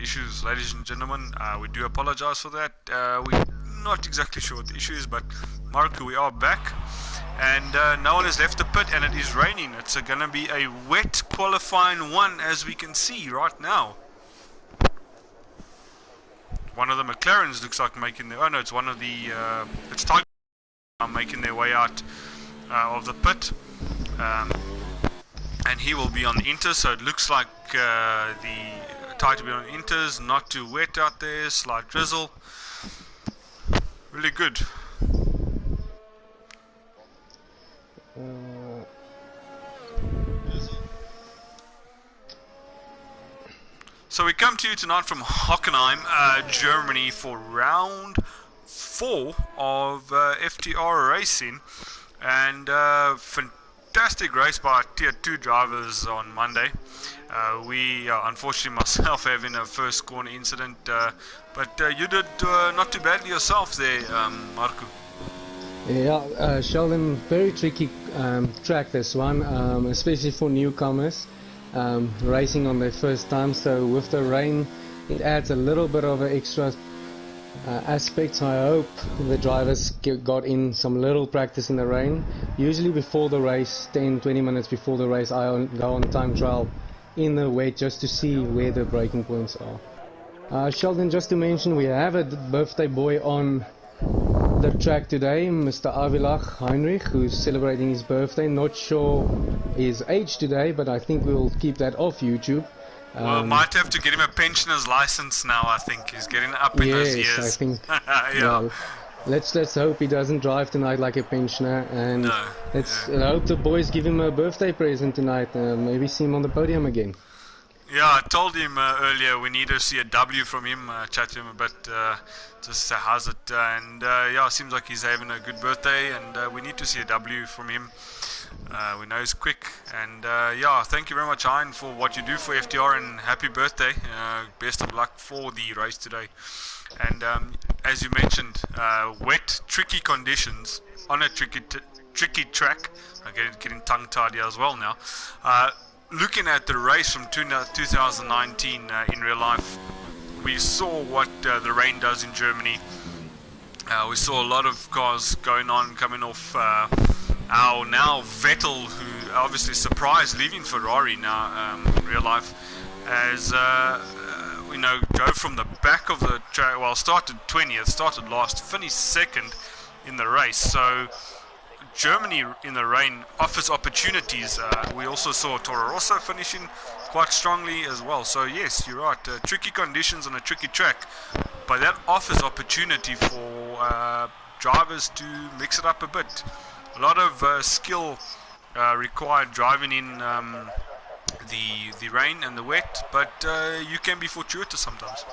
issues, ladies and gentlemen. We do apologize for that. We're not exactly sure what the issue is, but Marco, we are back. And no one has left the pit, and it is raining. It's going to be a wet qualifying one, as we can see right now. One of the McLarens looks like making their... Oh no, it's one of the... it's Tiger making their way out of the pit. And he will be on the Inters, so it looks like the tire to be on Inters, not too wet out there, slight drizzle. Really good. So we come to you tonight from Hockenheim, Germany, for round 4 of FTR racing, and fantastic race by Tier 2 drivers on Monday. We unfortunately, myself, having a first corner incident, but you did not too badly yourself there, Marco. Yeah, Sheldon, very tricky track this one, especially for newcomers. Racing on their first time, so with the rain it adds a little bit of an extra aspect. So I hope the drivers got in some little practice in the rain. Usually before the race, 10-20 minutes before the race, I go on time trial in the wet just to see where the braking points are. Sheldon, just to mention, we have a birthday boy on the track today, Mr. Avilach Heinrich, who's celebrating his birthday. Not sure his age today, but I think we'll keep that off YouTube. Well, might have to get him a pensioner's license now. I think he's getting up in those years. I think. Yeah. Let's hope he doesn't drive tonight like a pensioner, and let's hope the boys give him a birthday present tonight. Maybe see him on the podium again. Yeah, I told him earlier we need to see a W from him, chat to him a bit, just say how's it, and yeah, seems like he's having a good birthday, and we need to see a W from him. We know he's quick, and yeah, thank you very much, Hein, for what you do for FTR, and happy birthday. Best of luck for the race today. And as you mentioned, wet, tricky conditions on a tricky track. I'm getting tongue-tied here as well now. Looking at the race from 2019 in real life, we saw what the rain does in Germany. We saw a lot of cars coming off our now Vettel, who obviously surprised leaving Ferrari now in real life, as go from the back of the track. Well, started 20th, started last, finished second in the race. So Germany in the rain offers opportunities. We also saw Toro Rosso finishing quite strongly as well. So yes, you're right, tricky conditions on a tricky track, but that offers opportunity for drivers to mix it up a bit. A lot of skill required driving in the rain and the wet, but you can be fortuitous sometimes.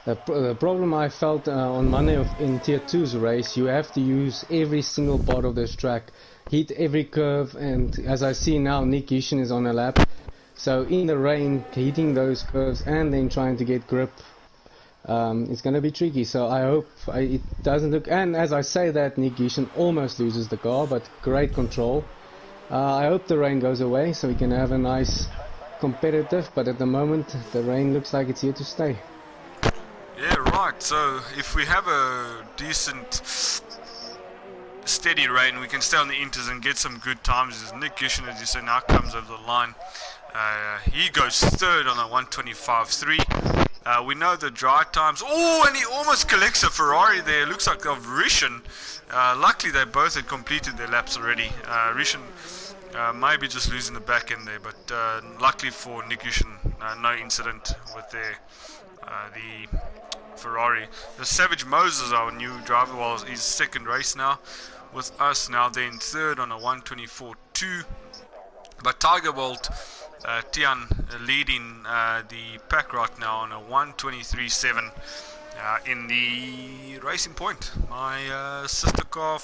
The problem I felt on Monday in Tier 2's race, you have to use every single part of this track, hit every curve, and as I see now, Nick Gishin is on a lap. So in the rain, hitting those curves and then trying to get grip, it's going to be tricky. So I hope it doesn't look... And as I say that, Nick Gishin almost loses the car, but great control. I hope the rain goes away so we can have a nice competitive, but at the moment, the rain looks like it's here to stay. Yeah, right. So if we have a decent, steady rain, we can stay on the Inters and get some good times. As Nick Gishin, as you say, now comes over the line. He goes third on a 1:25.3. We know the dry times. Oh, and he almost collects a Ferrari there. Looks like of Rishan. Luckily, they both had completed their laps already. Rishan maybe just losing the back end there, but luckily for Nick Gishin, no incident with the Ferrari. The Savage Moses, our new driver, was his second race now with us. Now they're in third on a 1:24.2. But Tiger Bolt, Tian, leading the pack right now on a 1:23.7 in the Racing Point, my sister car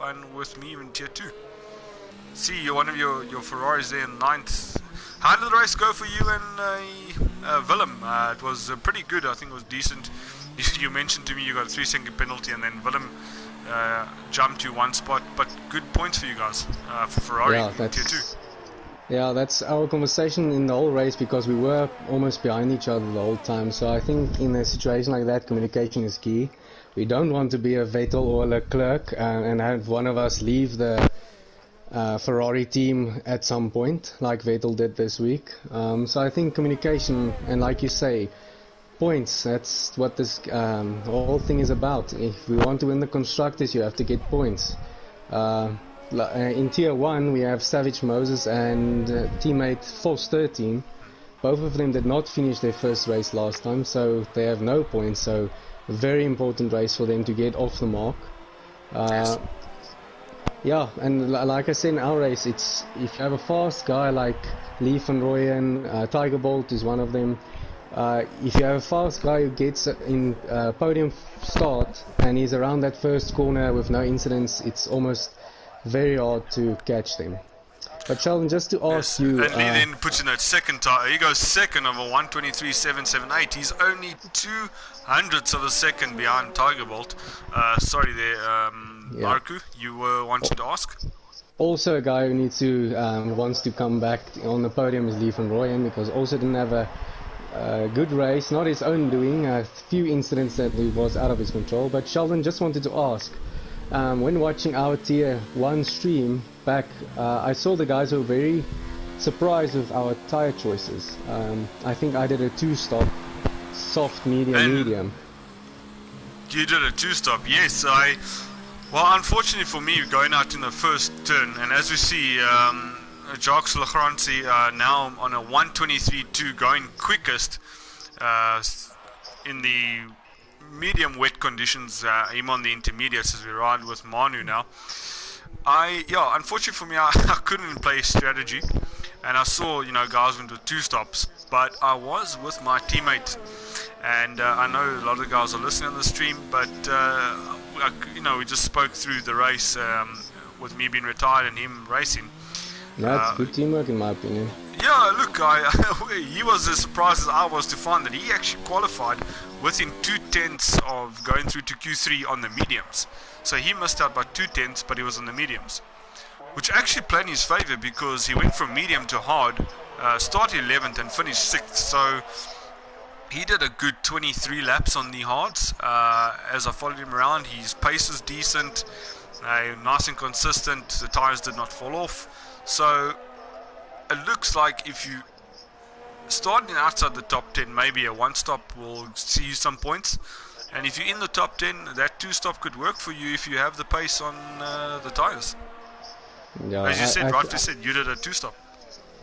and with me in Tier 2. See, one of your Ferraris there in ninth. How did the race go for you and Willem? It was pretty good. I think it was decent. You mentioned to me you got a 3-second penalty, and then Willem jumped you one spot. But good points for you guys for Ferrari in Tier 2. Yeah, that's our conversation in the whole race because we were almost behind each other the whole time. So I think in a situation like that, communication is key. We don't want to be a Vettel or a Leclerc and have one of us leave the Ferrari team at some point, like Vettel did this week. So I think communication, and like you say, points, that's what this whole thing is about. If we want to win the Constructors, you have to get points. In Tier 1 we have Savage Moses and teammate Force 13. Both of them did not finish their first race last time, so they have no points. So a very important race for them to get off the mark. Yeah, and like I said in our race, it's if you have a fast guy like Lee van Rooyen, Tiger Bolt is one of them. If you have a fast guy who gets in podium start and he's around that first corner with no incidents, it's almost very hard to catch them. But Sheldon, just to ask you... And Lee then puts in that second time. He goes second of a 1:23.778. He's only 200ths of a second behind Tiger Bolt. Sorry there, Marku, you were wanting to ask? Also a guy who needs to wants to come back on the podium is Lee van Rooyen, because also didn't have a good race, not his own doing, a few incidents that he was out of his control. But Sheldon, just wanted to ask, when watching our Tier 1 stream back, I saw the guys were very surprised with our tyre choices. I think I did a 2-stop, soft, medium. You did a 2-stop, yes. Well, unfortunately for me, going out in the first turn, and as we see, Jacques Lagranci now on a 1:23.2, going quickest in the medium wet conditions, him on the intermediates as we ride with Manu now. Unfortunately for me, I couldn't play strategy, and I saw, guys went with 2 stops, but I was with my teammate, and I know a lot of the guys are listening on the stream, but we just spoke through the race with me being retired and him racing. That's good teamwork in my opinion. Yeah, look, he was as surprised as I was to find that he actually qualified within 2/10 of going through to Q3 on the mediums. So he missed out by 2/10, but he was on the mediums, which actually played in his favour because he went from medium to hard, started 11th and finished 6th. So he did a good 23 laps on the hards. As I followed him around, his pace is decent, nice and consistent. The tyres did not fall off. So it looks like if you starting outside the top 10, maybe a 1-stop will see you some points. And if you're in the top 10, that 2-stop could work for you if you have the pace on the tyres. Yeah, as you said, rightly said, you did a 2-stop.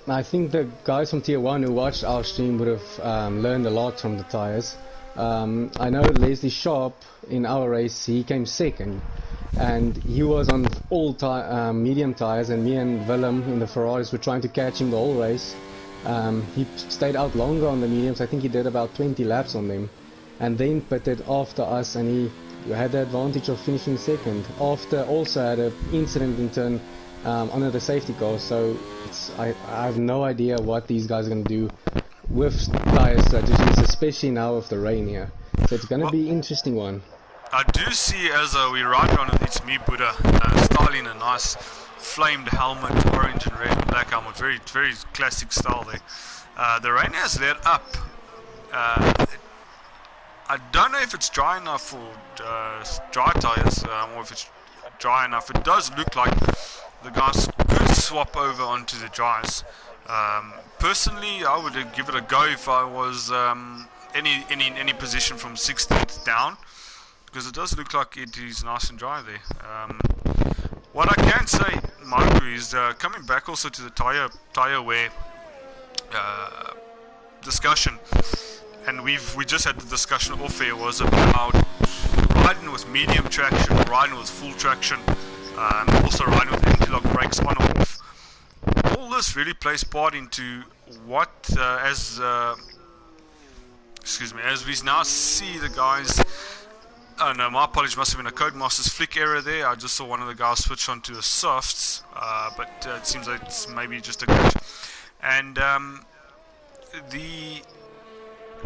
I think the guys from Tier 1 who watched our stream would have learned a lot from the tyres. I know Leslie Sharp in our race, he came second, and he was on all medium tyres, and me and Willem in the Ferraris were trying to catch him the whole race. He stayed out longer on the mediums. I think he did about 20 laps on them, and then pitted after us, and he had the advantage of finishing second. After also had an incident in turn under the safety car, so I have no idea what these guys are going to do with tyres strategies, especially now with the rain here. So it's going to be an interesting one. I do see as we ride around with it's me Buddha styling a nice flamed helmet, orange and red and black helmet, very very classic style there. The rain has let up. I don't know if it's dry enough for dry tyres or if it's dry enough. It does look like the guys could swap over onto the dries. Personally, I would give it a go if I was any position from 16th down, because it does look like it is nice and dry there. What I can say, Marku, is coming back also to the tire wear discussion, and we just had the discussion off air, was about riding with medium traction, riding with full traction, also riding with anti-lock brakes on or off. All this really plays part into what, as we now see the guys. Oh no, my apologies, must have been a Codemasters flick error there. I just saw one of the guys switch onto the softs, but it seems like it's maybe just a glitch. And the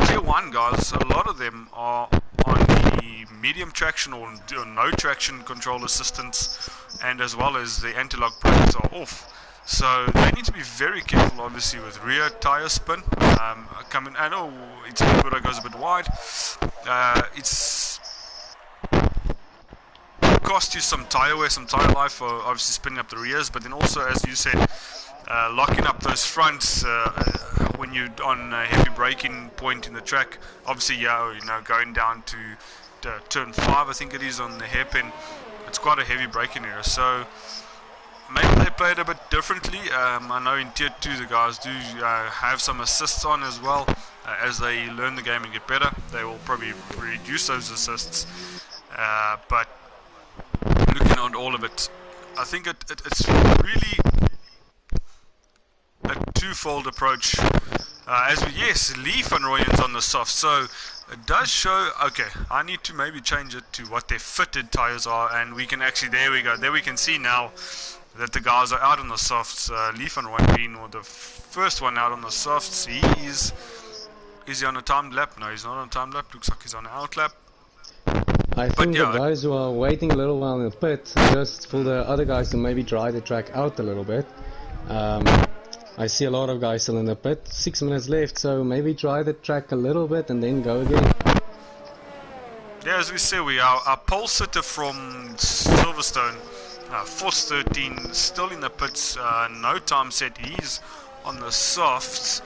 Tier 1 guys, a lot of them are on the medium traction or no traction control assistance, and as well as the anti-lock brakes are off. So they need to be very careful, obviously, with rear tire spin. Coming, and it's Buddha goes a bit wide. It's cost you some tire wear, some tire life for obviously spinning up the rears, but then also, as you said, locking up those fronts when you're on a heavy braking point in the track. Obviously, going down to turn 5, I think it is, on the hairpin, it's quite a heavy braking area. So maybe they play it a bit differently. I know in Tier 2 the guys do have some assists on as well. As they learn the game and get better, they will probably reduce those assists. But looking at all of it, I think it's really a twofold approach. Yes, Lee van Rooyen's on the soft, so it does show, okay, I need to maybe change it to what their fitted tires are, and we can actually, there we go, there we can see now that the guys are out on the softs. Lee van Rooyen being the first one out on the softs. Is he on a timed lap? No, he's not on a timed lap. Looks like he's on an out lap. I think the guys who are waiting a little while in the pit, just for the other guys to maybe dry the track out a little bit. I see a lot of guys still in the pit. 6 minutes left, so maybe dry the track a little bit and then go again. Yeah, as we say, our pole sitter from Silverstone, Force 13, still in the pits. No time set. He's on the softs.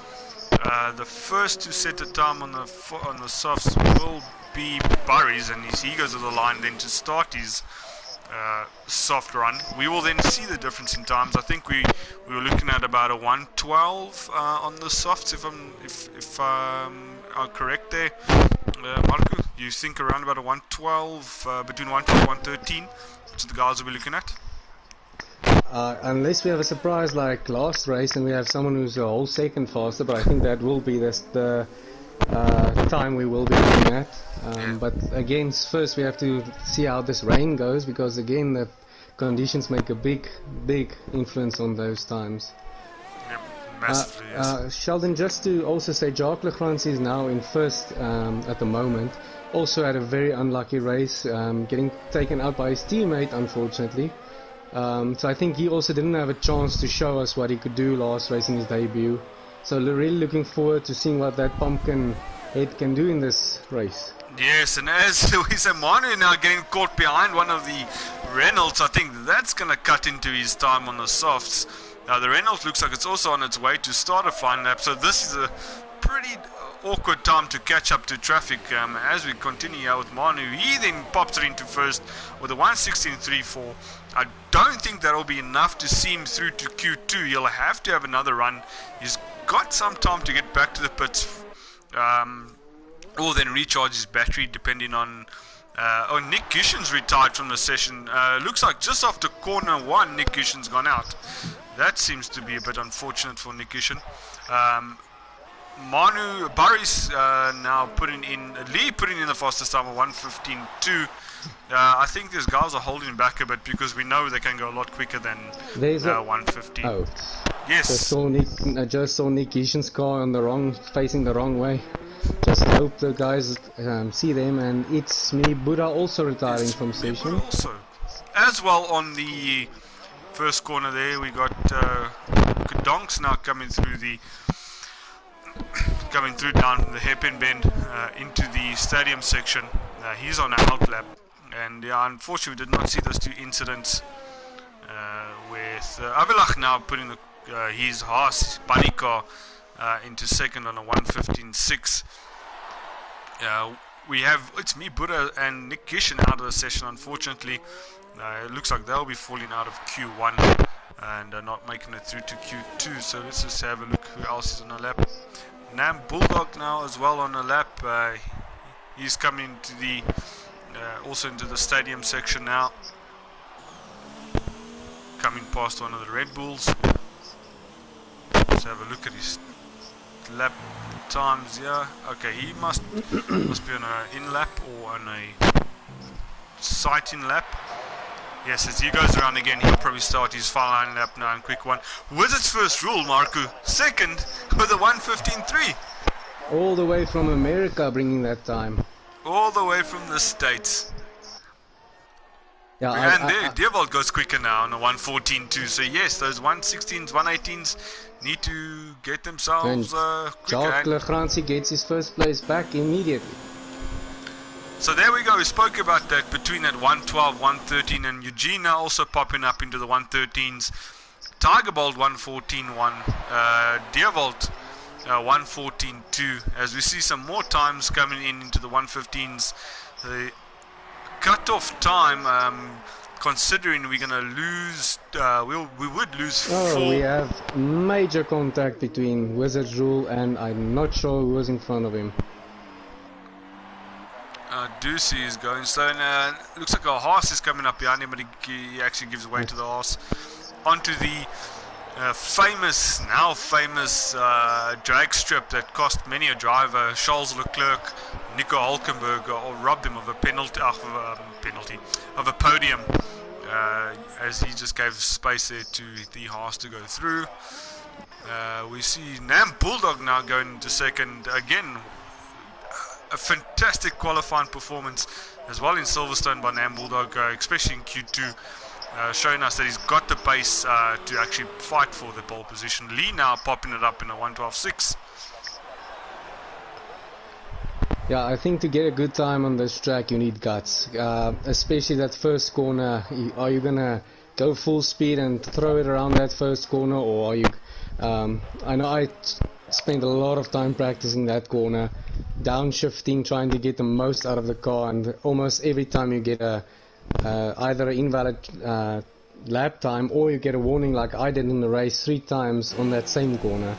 The first to set a time on the softs will be Burries, and he goes to the line then to start his soft run. We will then see the difference in times. I think we were looking at about a 1:12 on the softs, if I'm correct there. Marco, you think around about a 1:12, between 1:12 and 1:13? That's what the guys will be looking at. Unless we have a surprise like last race and we have someone who's a whole second faster, but I think that will be the time we will be looking at. But again, first we have to see how this rain goes, because again the conditions make a big influence on those times. Yep, massively, yes. Sheldon, just to also say, Jacques Legrand is now in first at the moment. Also had a very unlucky race, getting taken out by his teammate, unfortunately. So I think he also didn't have a chance to show us what he could do last race in his debut. So really looking forward to seeing what that pumpkin head can do in this race. Yes, and as we say, Manu now getting caught behind one of the Reynolds, I think that's going to cut into his time on the softs. The Reynolds looks like it's also on its way to start a fine lap, so this is a pretty awkward time to catch up to traffic. As we continue out with Manu, he then pops it into first with a 1:16.34. I don't think that'll be enough to see him through to Q2. He'll have to have another run. He's got some time to get back to the pits, or then recharge his battery, depending on... Nick Gishin's retired from the session. Looks like just after corner 1, Nick Gishin's gone out. That seems to be a bit unfortunate for Nick Gishin. Manu Burries now putting in the fastest time of 1:15.2. I think these guys are holding back a bit because we know they can go a lot quicker than 1:15. Oh, yes. I just saw Nick Gishin's car facing the wrong way. Just hope the guys see them. And it's me, Buddha, also retiring from session. Also, as well on the first corner there, we got Kadonks now coming through down the hairpin bend into the stadium section. He's on an out lap, and unfortunately we did not see those two incidents with Avilach now putting his Haas bunny car into second on a 1:15.6. It's me, Buddha, and Nick Gishin out of the session. Unfortunately, it looks like they'll be falling out of Q1 and not making it through to Q2. So let's just have a look who else is on a lap. Nam Bulldog now as well on a lap. He's coming to also into the stadium section now. Coming past one of the Red Bulls. Let's have a look at his lap times. Yeah, okay, he must be on an in lap or on a sighting lap. Yes, as he goes around again, he'll probably start his final lap now in quick one. With its first rule, Marku, second with a 1:15.3. All the way from America bringing that time. All the way from the States. Yeah, And there, Deerwold goes quicker now on a 114 too. So yes, those 116s, 118s need to get and themselves quicker. Jacques Legrancy gets his first place back immediately. So there we go. We spoke about that between that 112, 113, and Eugene now also popping up into the 113s. Tigerbolt 114.1, Deerwold 114.2. As we see some more times coming in into the 115s. The cut-off time, considering we're gonna lose, we would lose 4. We have major contact between Wizard's Rule and I'm not sure who was in front of him. Ducey is going slow, and looks like a horse is coming up behind him, but he actually gives way to the horse. Onto the now famous drag strip that cost many a driver, Charles Leclerc, Nico Hulkenberg, or robbed him of a penalty, of a podium, as he just gave space there to the horse to go through. We see Nam Bulldog now going into second again. A fantastic qualifying performance as well in Silverstone by Nam Bulldog, especially in Q2, showing us that he's got the pace to actually fight for the pole position. Lee now popping it up in a 112.6. Yeah, I think to get a good time on this track you need guts, especially that first corner. Are you gonna go full speed and throw it around that first corner, or are you I know I spent a lot of time practicing that corner, downshifting, trying to get the most out of the car, and almost every time you get either an invalid lap time or you get a warning like I did in the race 3 times on that same corner.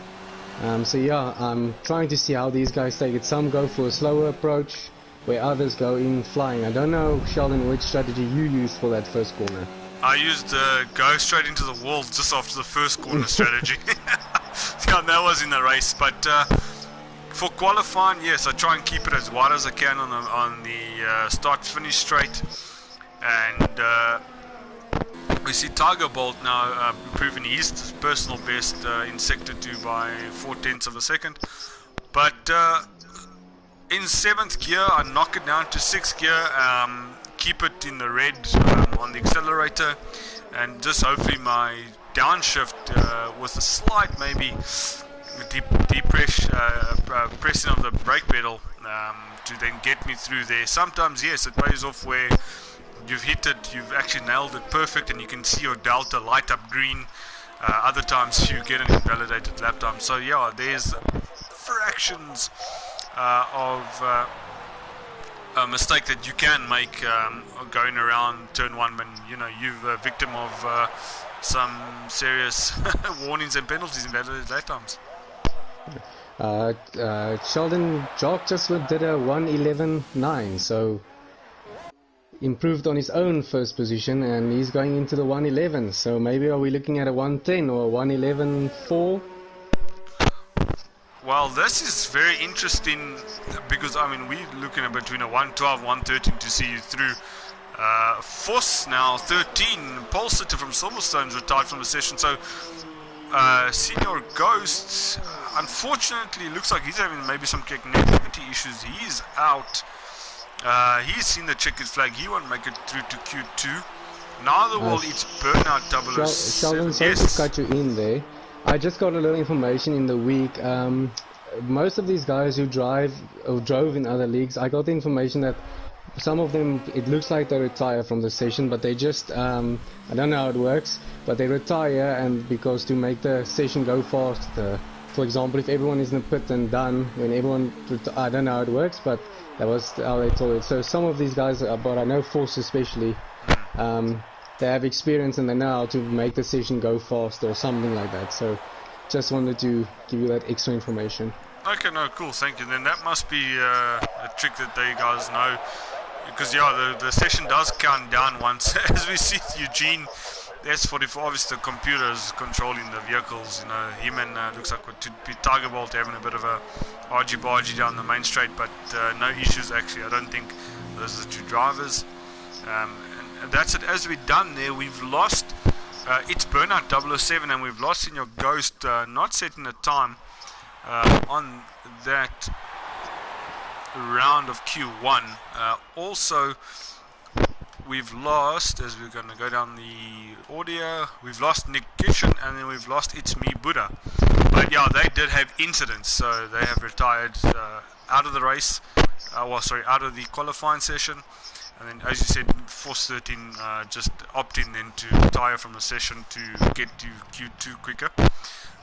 So yeah, I'm trying to see how these guys take it. Some go for a slower approach where others go in flying. I don't know, Sheldon, which strategy you used for that first corner. I used go straight into the wall just after the first corner strategy. Yeah, that was in the race, but for qualifying, yes, I try and keep it as wide as I can on the start-finish straight, and we see Tiger Bolt now improving his personal best in Sector 2 by 0.4 of a second, but in 7th gear I knock it down to 6th gear, keep it in the red on the accelerator, and just hopefully my downshift with a slight maybe pressing of the brake pedal to then get me through there. Sometimes yes, it pays off where you've hit it, you've actually nailed it perfect and you can see your delta light up green. Other times you get an invalidated lap time. So yeah, there's fractions of a mistake that you can make going around turn 1 when you're a victim of some serious warnings and penalties in invalidated lap times. Sheldon Jock just did a 1:11.9, so improved on his own first position, and he's going into the 1:11. So maybe are we looking at a 1:10 or a 1:11.4? Well, this is very interesting because I mean we're looking at between a 1:12, 1:13 to see you through. Foss now 13. Pole sitter from Silverstone's retired from the session. So Senior Ghost, unfortunately, looks like he's having maybe some connectivity issues. He's out. He's seen the checkered flag. He won't make it through to Q2. Neither will its Burnout 007. Sheldon, sorry to cut you in there. I just got a little information in the week. Most of these guys who drove in other leagues, I got the information that some of them, it looks like they retire from the session, but they just, I don't know how it works, but they retire and because to make the session go faster. For example, if everyone is in the pit and done, when everyone, I don't know how it works, but that was how they told it. So some of these guys, but I know Force especially, they have experience and they know how to make the session go fast or something like that. So just wanted to give you that extra information. Okay, no, cool, thank you. Then that must be a trick that they guys know. Because yeah, the session does count down once. As we see Eugene, the S44, obviously the computer is controlling the vehicles. Him and looks like to be Tiger Bolt having a bit of a argy-bargy down the main straight, but no issues actually. I don't think those are the 2 drivers. And that's it. As we're done there, we've lost it's Burnout 007, and we've lost Senior Ghost, not setting a time on that round of Q1. Also, we've lost, as we're going to go down the audio, we've lost Nick Kitchen, and then we've lost It's Me Buddha. But yeah, they did have incidents, so they have retired out of the race, out of the qualifying session. And then, as you said, Force 13 just opting then to retire from the session to get to Q2 quicker.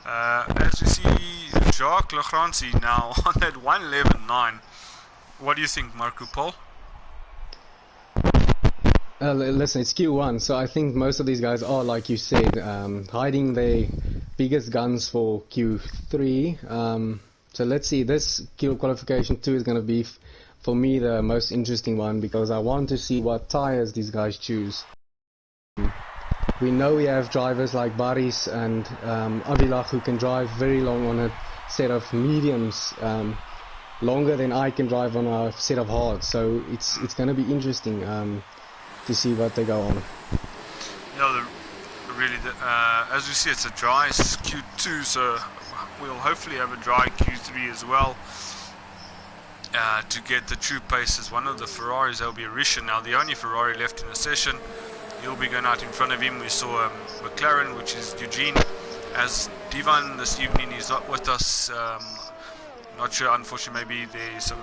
As we see Jacques Lagranci now on that 1:11.9. What do you think, Marco Pol? Listen, it's Q1, so I think most of these guys are, like you said, hiding their biggest guns for Q3. So let's see, this Q qualification 2 is going to be, for me, the most interesting one, because I want to see what tires these guys choose. We know we have drivers like Baris and Avilach who can drive very long on a set of mediums, longer than I can drive on a set of hards. So it's going to be interesting to see what they go on. Yeah, as we see, it's a dry Q2, so we'll hopefully have a dry Q3 as well. To get the true paces. One of the Ferraris, that'll be Risha now, the only Ferrari left in the session. He'll be going out in front of him. We saw McLaren, which is Eugene. As Divan this evening is not with us, not sure, unfortunately, maybe there's some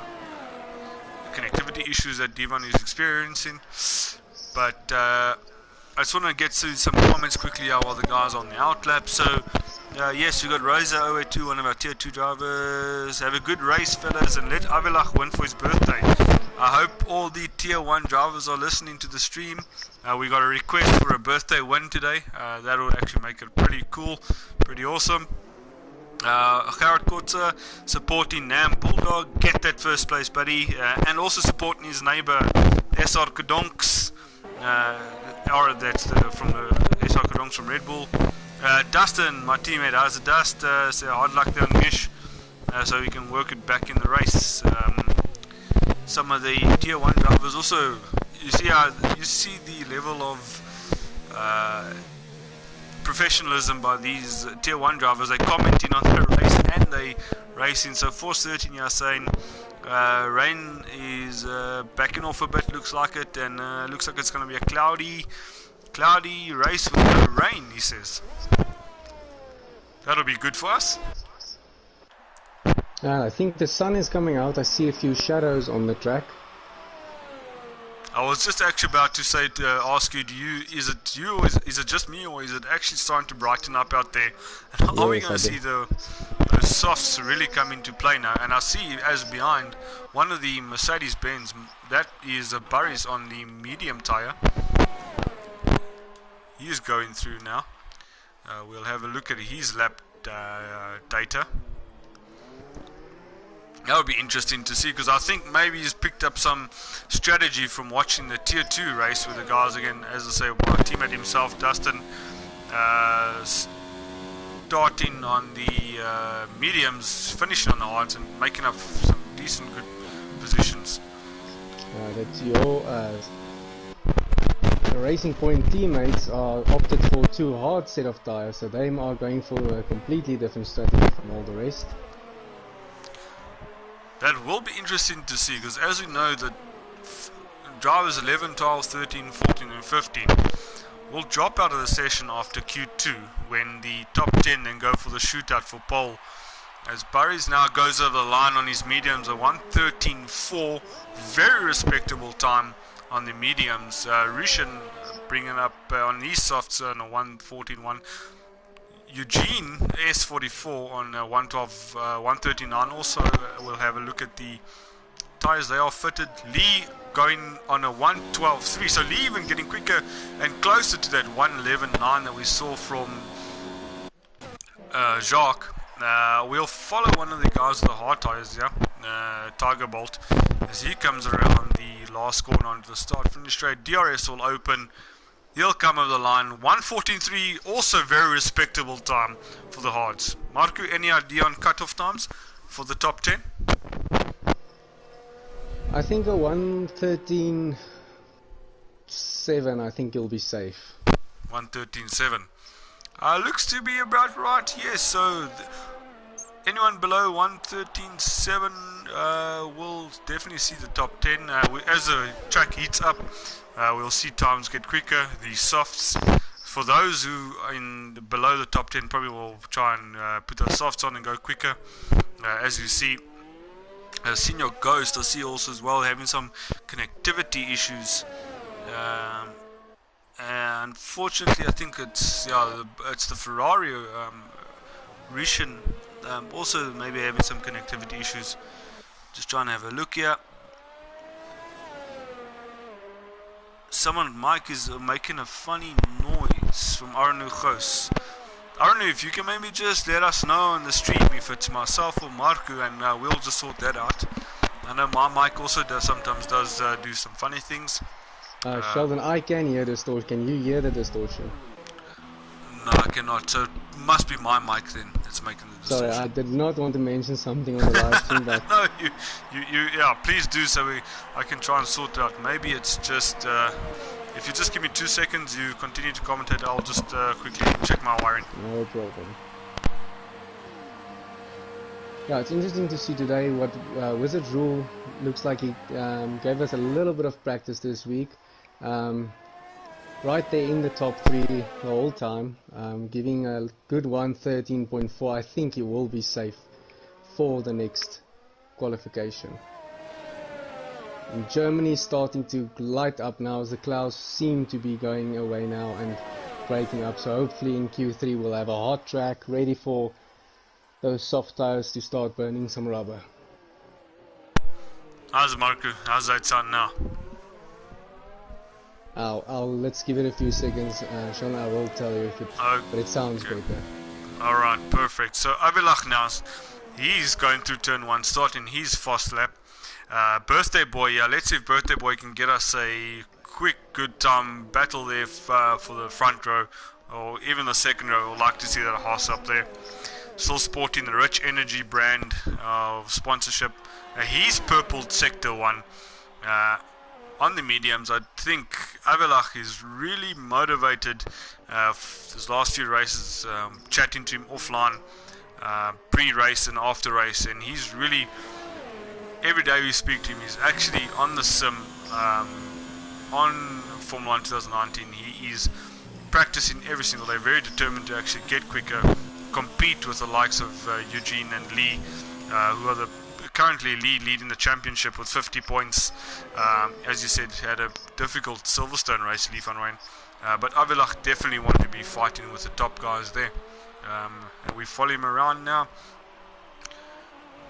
connectivity issues that Divan is experiencing. But I just want to get to some comments quickly while the guys are on the outlap. So yes, we got Rosa 082, one of our tier 2 drivers. Have a good race, fellas, and let Avilach win for his birthday. I hope all the tier 1 drivers are listening to the stream. We got a request for a birthday win today. That will actually make it pretty cool, pretty awesome. Gerard Kotze supporting Nam Bulldog, get that first place, buddy, and also supporting his neighbor SR Kedonks. That's from the SR Kedonks from Red Bull. Dustin, my teammate, how's it, Dust? Say hard luck there on Gish, so we can work it back in the race. Some of the tier 1 drivers also, you see the level of professionalism by these tier 1 drivers. They commenting on the race and they racing. So Force 13 are saying rain is backing off a bit, looks like it, and looks like it's going to be a cloudy race with no rain, he says. That'll be good for us. I think the sun is coming out. I see a few shadows on the track. I was just actually about to say, ask you, is it just me, or is it actually starting to brighten up out there? And are we going to see those softs really come into play now? And I see, as behind, one of the Mercedes-Benz, that is a Burris on the medium tire. He is going through now. We'll have a look at his lap data. That would be interesting to see, because I think maybe he's picked up some strategy from watching the tier 2 race with the guys again. As I say, my teammate himself, Dustin, starting on the mediums, finishing on the hards, and making up some decent good positions. That's your Racing Point teammates are opted for 2 hard set of tires, so they are going for a completely different strategy from all the rest. That will be interesting to see, because as we know, that drivers 11, 12, 13, 14 and 15 will drop out of the session after Q2, when the top 10 then go for the shootout for pole. As Burries now goes over the line on his mediums, a 1:13.4, very respectable time on the mediums. Rishan bringing up on these softs on a 1:14.1. Eugene S44 on 1:13.9. Also, we'll have a look at the tires. They are fitted. Lee going on a 1:12.3. So Lee even getting quicker and closer to that 1:11.9 that we saw from Jacques. We'll follow one of the guys with the hard tires here, Tiger Bolt, as he comes around the last corner onto the start-finish straight. DRS will open. He'll come over the line. 1:14.3, also very respectable time for the hards. Marco, any idea on cutoff times for the top 10? I think a 1:13.7, I think you'll be safe. 1:13.7. Looks to be about right, yes. So anyone below 113.7 will definitely see the top 10. As the track heats up, we'll see times get quicker. The softs, for those who are below the top 10, probably will try and put those softs on and go quicker. As you see, Senior Ghost, I see also as well having some connectivity issues. And unfortunately, I think it's the Ferrari Rishin also maybe having some connectivity issues. Just trying to have a look here. Mike is making a funny noise from Arnu Ghost. Arnu, if you can maybe just let us know on the stream if it's myself or Marku, and we'll just sort that out. I know my mic also sometimes does do some funny things. Sheldon, I can hear distortion. Can you hear the distortion? No, I cannot. So it must be my mic then that's making the distortion. Sorry, I did not want to mention something on the live stream, but no, yeah, please do so I can try and sort it out. Maybe it's just if you just give me 2 seconds, you continue to commentate. I'll just quickly check my wiring. No problem. Yeah, it's interesting to see today what Wizard Rule looks like. He gave us a little bit of practice this week. Right there in the top 3 the whole time, giving a good 113.4. I think he will be safe for the next qualification. And Germany is starting to light up now as the clouds seem to be going away now and breaking up. So hopefully in Q3 we'll have a hot track ready for those soft tires to start burning some rubber. How's it, Marku? How's that sound now? Let's give it a few seconds, Sean. I will tell you if it, but it sounds better. Alright, perfect. So Avilach now, he's going through turn 1, starting his fast lap. Birthday Boy, yeah, let's see if Birthday Boy can get us a quick, good time battle there for the front row, or even the second row. We'd like to see that horse up there. Still sporting the Rich Energy brand of sponsorship. He's purpled Sector 1. On the mediums, I think Avilach is really motivated. His last few races, chatting to him offline, pre-race and after race, and he's really, every day we speak to him, he's actually on the sim, on Formula 1 2019. He is practicing every single day, very determined to actually get quicker, compete with the likes of Eugene and Lee, who are currently leading the championship with 50 points. As you said, had a difficult Silverstone race, Lee van Rijn. But Avilach definitely wanted to be fighting with the top guys there. And we follow him around now.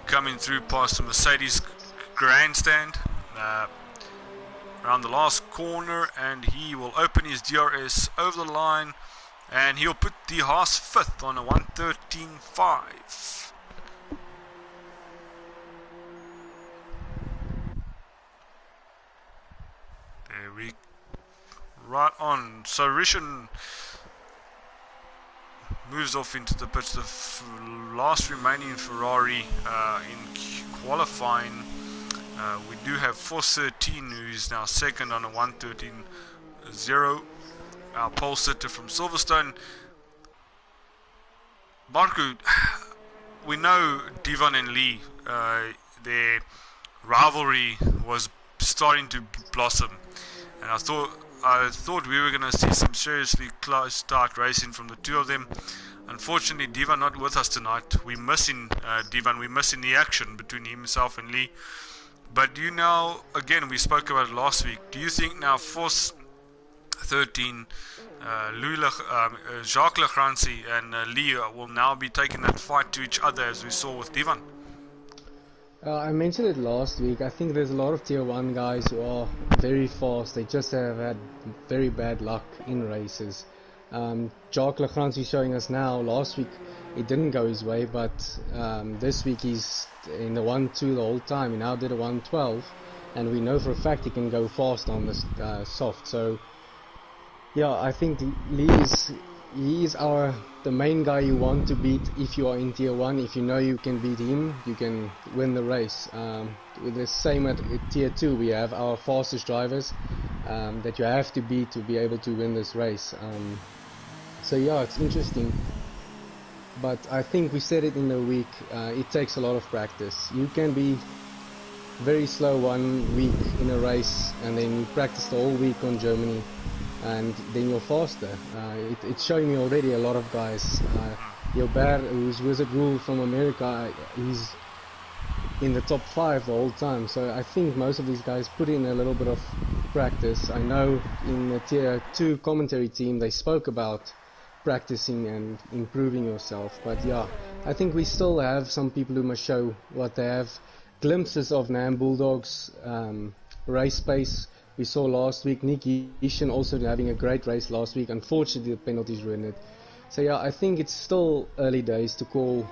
Coming through past the Mercedes grandstand. Around the last corner, and he will open his DRS over the line. And he'll put the Haas 5th on a 113.5. There we right on. So Rishan moves off into the pits. The last remaining Ferrari in qualifying. We do have 413, who is now second on a 113.0. Our pole sitter from Silverstone. Marku, we know Divan and Lee, their rivalry was starting to blossom, and I thought we were going to see some seriously close start racing from the two of them. Unfortunately, Divan not with us tonight. We're missing Divan. We're missing the action between himself and Lee. But you now, again, we spoke about it last week. Do you think now Force 13, Jacques Legrancy and Lee will now be taking that fight to each other as we saw with Divan? I mentioned it last week. I think there's a lot of tier 1 guys who are very fast. They just have had very bad luck in races. Jacques Legrancy showing us now. Last week it didn't go his way, but this week he's in the 1-2 the whole time. He now did a 112, and we know for a fact he can go fast on this soft. So yeah, I think Lee is the main guy you want to beat if you are in tier 1. If you know you can beat him, you can win the race. With the same at tier 2, we have our fastest drivers that you have to beat to be able to win this race. So yeah, it's interesting. but I think we said it in the week. It takes a lot of practice. You can be very slow 1 week in a race, and then you practice the whole week on Germany, and then you're faster. It's showing me already a lot of guys. Gilbert, who's Wizard Rule from America, he's in the top 5 the whole time. So I think most of these guys put in a little bit of practice. I know in the Tier 2 commentary team they spoke about practicing and improving yourself. But yeah, I think we still have some people who must show what they have. Glimpses of Nam Bulldogs race pace we saw last week. Nick Yishin also having a great race last week. Unfortunately, the penalties ruined it. So yeah, I think it's still early days to call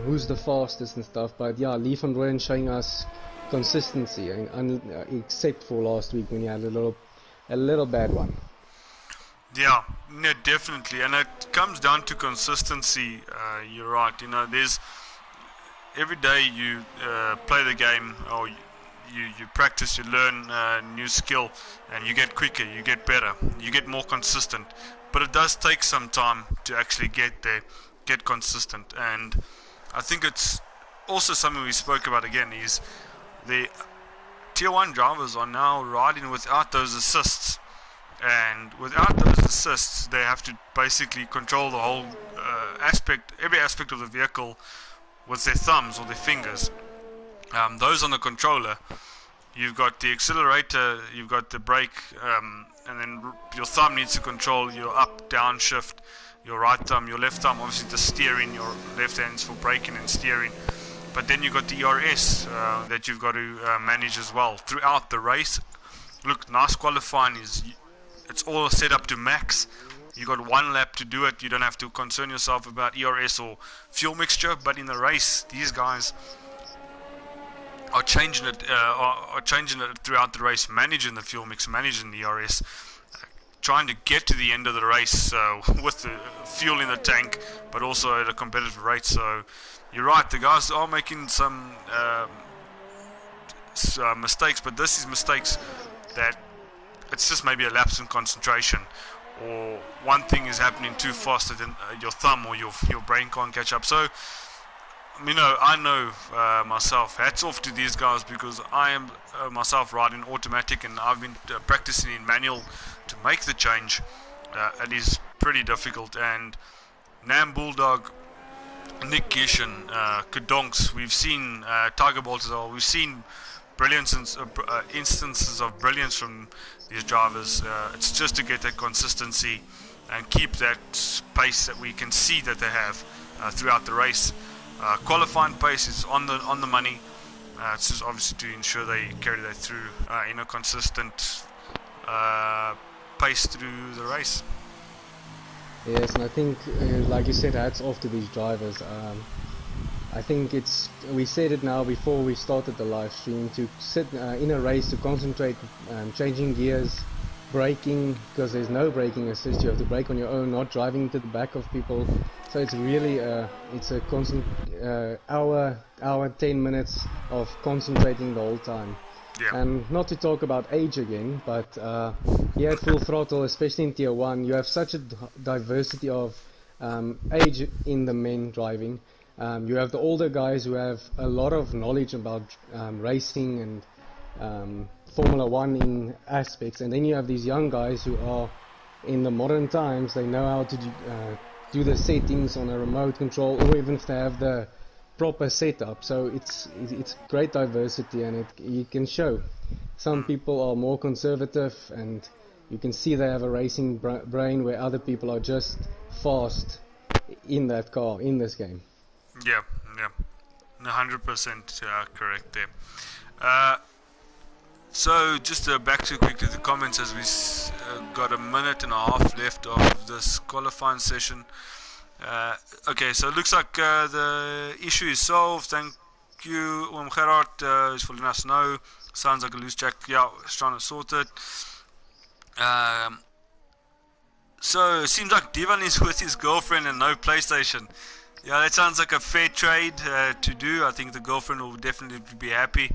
who's the fastest and stuff. But yeah, Lee van Rooyen showing us consistency, except for last week when he had a little bad one. Yeah, no, definitely, and it comes down to consistency. You're right. You know, there's every day you play the game, or you practice, you learn new skill, and you get quicker, you get better, you get more consistent. But it does take some time to actually get there, get consistent. And I think it's also something we spoke about again, is the Tier 1 drivers are now riding without those assists. And without those assists, they have to basically control the whole every aspect of the vehicle with their thumbs or their fingers. Those on the controller, you've got the accelerator, you've got the brake, and then your thumb needs to control your up, down shift, your right thumb, your left thumb, obviously the steering, your left hand's for braking and steering. But then you've got the ERS that you've got to manage as well throughout the race. Look, nice qualifying it's all set up to max. You got 1 lap to do it. You don't have to concern yourself about ERS or fuel mixture. But in the race, these guys are changing it throughout the race, managing the fuel mix, managing the ERS, trying to get to the end of the race with the fuel in the tank, but also at a competitive rate. So you're right, the guys are making some mistakes, but this is mistakes that it's just maybe a lapse in concentration, or one thing is happening too fast that your thumb or your brain can't catch up. So, you know, I know myself, hats off to these guys, because I am myself riding automatic, and I've been practicing in manual to make the change. It is pretty difficult. And Nam Bulldog, Nick Gishin, Kedonks, we've seen Tiger Baltazar, we've seen instances of brilliance from these drivers. It's just to get that consistency and keep that pace that we can see that they have throughout the race. Qualifying pace is on the money. It's just obviously to ensure they carry that through in a consistent pace through the race. Yes, and I think, like you said, hats off to these drivers. I think we said it now before we started the live stream, to sit in a race, to concentrate, changing gears, braking, because there's no braking assist. You have to brake on your own, not driving to the back of people. So it's really it's a constant hour 10 minutes of concentrating the whole time. Yeah. And not to talk about age again, but here at Full Throttle, especially in Tier 1, you have such a diversity of age in the men driving. You have the older guys who have a lot of knowledge about racing and Formula 1 in aspects, and then you have these young guys who are in the modern times. They know how to do the settings on a remote control, or even if they have the proper setup. So it's great diversity, and you can show some people are more conservative, and you can see they have a racing brain, where other people are just fast in that car, in this game. Yeah, 100% correct there. So just back to quickly the comments, as we got a minute and a half left of this qualifying session. Okay, so it looks like the issue is solved. Thank you, Gerard, is for letting us know. Sounds like a loose jack. Yeah, it's trying to sort it. So it seems like Divan is with his girlfriend and no PlayStation. Yeah, that sounds like a fair trade to do. I think the girlfriend will definitely be happy.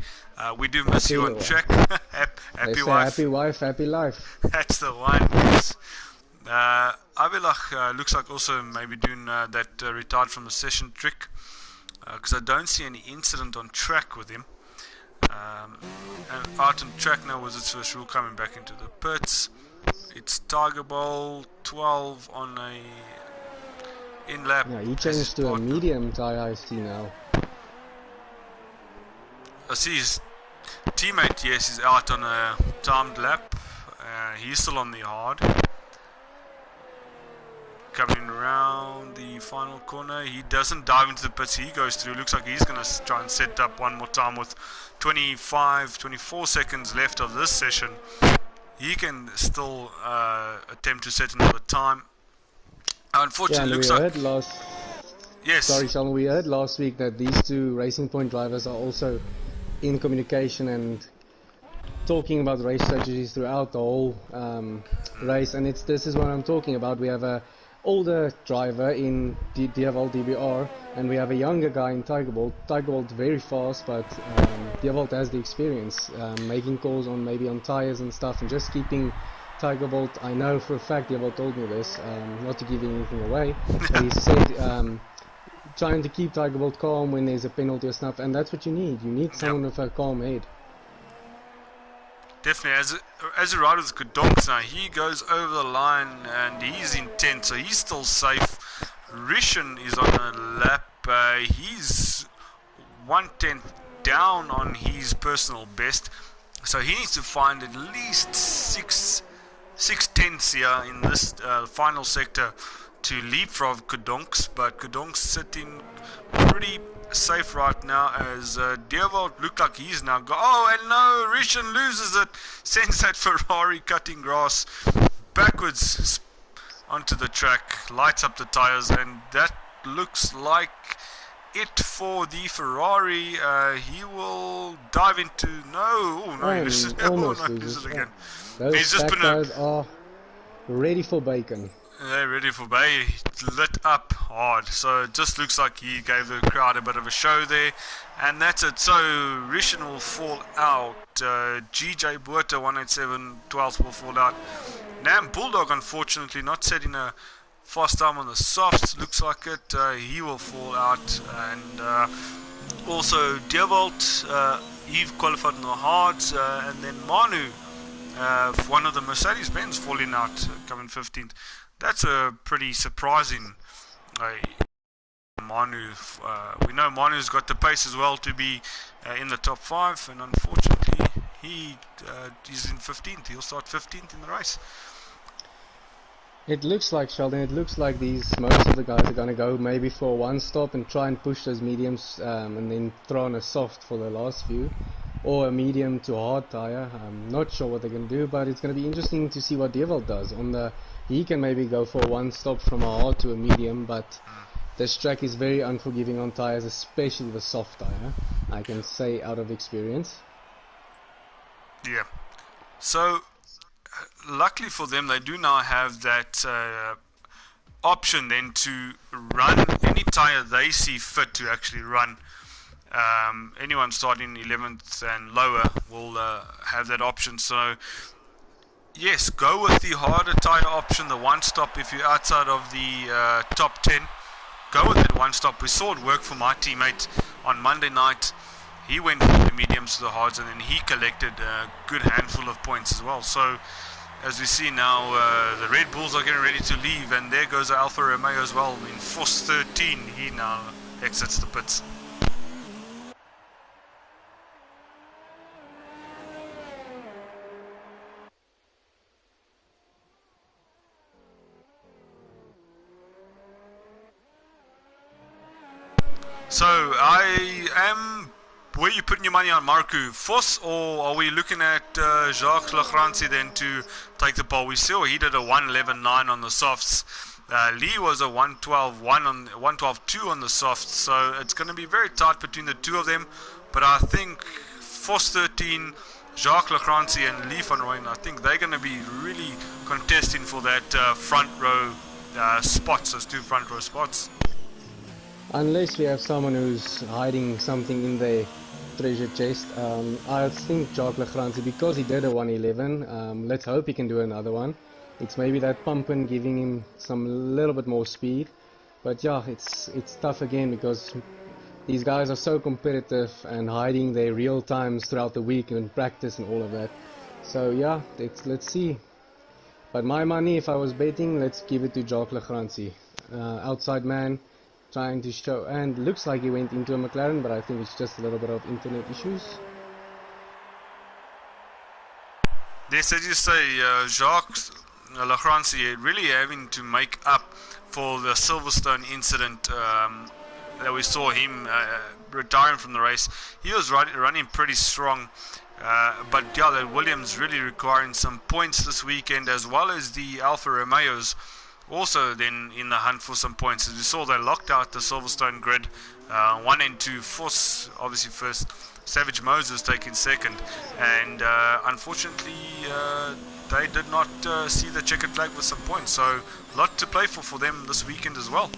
We do miss you on track. Happy wife. Happy wife, happy life. That's the one. Yes. Avelach looks like also maybe doing that retired from the session trick, because I don't see any incident on track with him. And out on track now was its first rule coming back into the pits. It's Tiger Bowl 12 on a in lap. Yeah, he changed to a medium tire, I see now. I see his teammate, yes, is out on a timed lap. He's still on the hard. Coming around the final corner, he doesn't dive into the pits, he goes through. Looks like he's going to try and set up one more time with 24 seconds left of this session. He can still attempt to set another time. Unfortunately, looks like... Yes. Sorry, Sean, we heard last week that these two Racing Point drivers are also in communication and talking about race strategies throughout the whole race, and this is what I'm talking about. We have a older driver in Dierwold DBR, and we have a younger guy in Tigerbolt. Tigerbolt very fast, but Dierwold has the experience, making calls on maybe on tires and stuff, and just keeping Tigerbolt. I know for a fact Dierwold told me this, not to give anything away, but he said trying to keep Tigerbolt calm when there's a penalty or stuff, and that's what you need. You need someone with a calm head. Definitely, as a rider with Kudonks now, he goes over the line and he's intense, so he's still safe. Rishan is on a lap, he's 1/10 down on his personal best, so he needs to find at least 6/10 here in this final sector to leapfrog Kudonks, but Kudonks sitting pretty safe right now as Dierwold looked like he's now oh, and no, Rishan loses it, sends that Ferrari cutting grass backwards onto the track, lights up the tires, and that looks like it for the Ferrari. He will dive into loses it again. Those tires are ready for bacon. They're ready for Bay, lit up hard, so it just looks like he gave the crowd a bit of a show there, and that's it. So Rishan will fall out, GJ Buerta 187 12th will fall out. Nam Bulldog, unfortunately not setting a fast time on the softs, looks like it, he will fall out, and also Dierwold, he qualified on the hards, and then Manu, one of the Mercedes-Benz falling out, coming 15th. That's a pretty surprising Manu. We know Manu's got the pace as well to be in the top 5, and unfortunately he is in 15th. He'll start 15th in the race. It looks like, Sheldon, it looks like most of the guys are going to go maybe for one stop and try and push those mediums, and then throw on a soft for the last few, or a medium to hard tire. I'm not sure what they're going to do, but it's going to be interesting to see what Dierwold does. He can maybe go for one stop from a hard to a medium, but this track is very unforgiving on tires, especially the soft tire, I can say out of experience. Yeah. So, luckily for them, they do now have that option then to run any tire they see fit to actually run. Anyone starting 11th and lower will have that option. So, yes, go with the harder tire option, the one stop. If you're outside of the top 10, go with it one stop. We saw it work for my teammate on Monday night. He went from the mediums to the hards, and then he collected a good handful of points as well. So as we see now, the Red Bulls are getting ready to leave, and there goes Alfa Romeo as well in Force 13. He now exits the pits. So, where are you putting your money on, Marku? Vos, or are we looking at Jacques Lagranci then to take the pole? We saw he did a 1:11.9 on the softs. Lee was a 1:12.2 on the softs, so it's going to be very tight between the two of them. But I think Vos 13, Jacques Lagranci and Lee van Rooyen, I think they're going to be really contesting for that front row spots, those two front row spots. Unless we have someone who's hiding something in their treasure chest. I think Jacques Lagranci, because he did a 1:11, let's hope he can do another one. It's maybe that pumping giving him some little bit more speed. But yeah, it's tough again because these guys are so competitive and hiding their real times throughout the week and practice and all of that. So yeah, let's see. But my money, if I was betting, let's give it to Jacques Legrandsie. Outside man, trying to show, and looks like he went into a McLaren, but I think it's just a little bit of internet issues. Yes, as you say, Jacques Legrandsie really having to make up for the Silverstone incident that we saw him retiring from the race. He was running pretty strong, but yeah, the Williams really requiring some points this weekend, as well as the Alfa Romeos also then in the hunt for some points. As we saw, they locked out the Silverstone grid, 1 and 2, Voss obviously first, Savage Moses taking second, and unfortunately they did not see the checkered flag with some points, so a lot to play for them this weekend as well.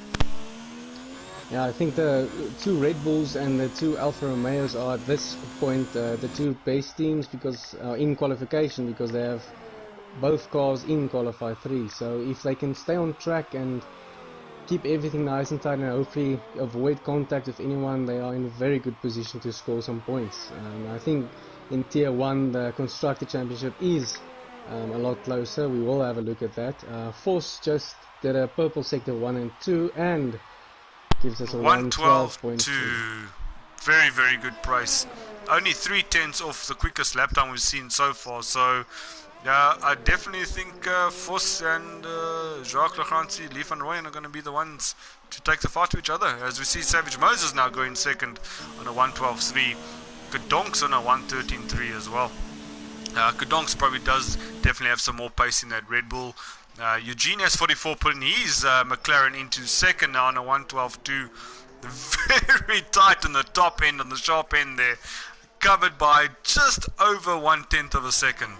Yeah, I think the two Red Bulls and the two Alfa Romeos are at this point the two base teams because in qualification, because they have both cars in Qualify 3. So if they can stay on track and keep everything nice and tight and hopefully avoid contact with anyone, they are in a very good position to score some points. I think in Tier 1 the Constructor Championship is a lot closer. We will have a look at that. Voss just did a purple sector 1 and 2 and gives us a 112.2. Very, very good price. Only 3/10 off the quickest lap time we've seen so far. So I definitely think Voss and Jacques Legrandsie, Lee van Rooyen are going to be the ones to take the fight to each other. As we see Savage Moses now going second on a 112.3. Kedonks on a 113.3 as well. Kedonks probably does definitely have some more pace in that Red Bull. Eugene has 44 putting his McLaren into second now on a 112.2. Very tight on the top end, on the sharp end there. Covered by just over 1/10 of a second.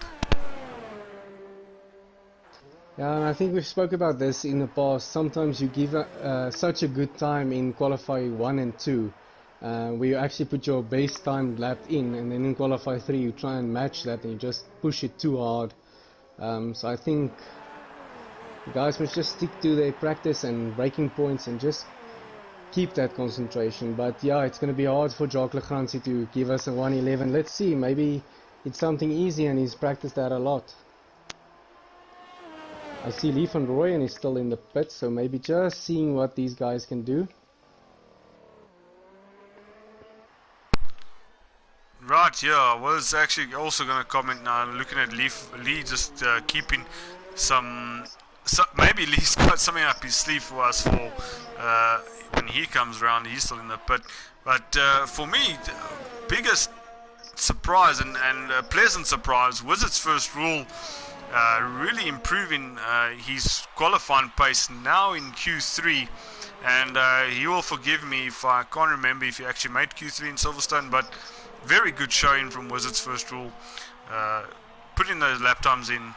Yeah, and I think we've spoke about this in the past. Sometimes you give such a good time in Qualify 1 and 2, where you actually put your base time lap in, and then in Qualify 3 you try and match that and you just push it too hard. So I think the guys must just stick to their practice and braking points and just keep that concentration. But yeah, it's going to be hard for Jacques Legrandsie to give us a 111. Let's see, maybe it's something easy and he's practiced that a lot. I see Lee van Rooyen is still in the pit, so maybe just seeing what these guys can do. Right, yeah, I was actually also going to comment now, looking at Lee just keeping some, maybe Lee's got something up his sleeve for us for when he comes around. He's still in the pit. But for me, the biggest surprise and a pleasant surprise was its first rule. Really improving his qualifying pace now in Q3, and he will forgive me if I can't remember if he actually made Q3 in Silverstone, but very good showing from Wizard's first rule, putting those lap times in,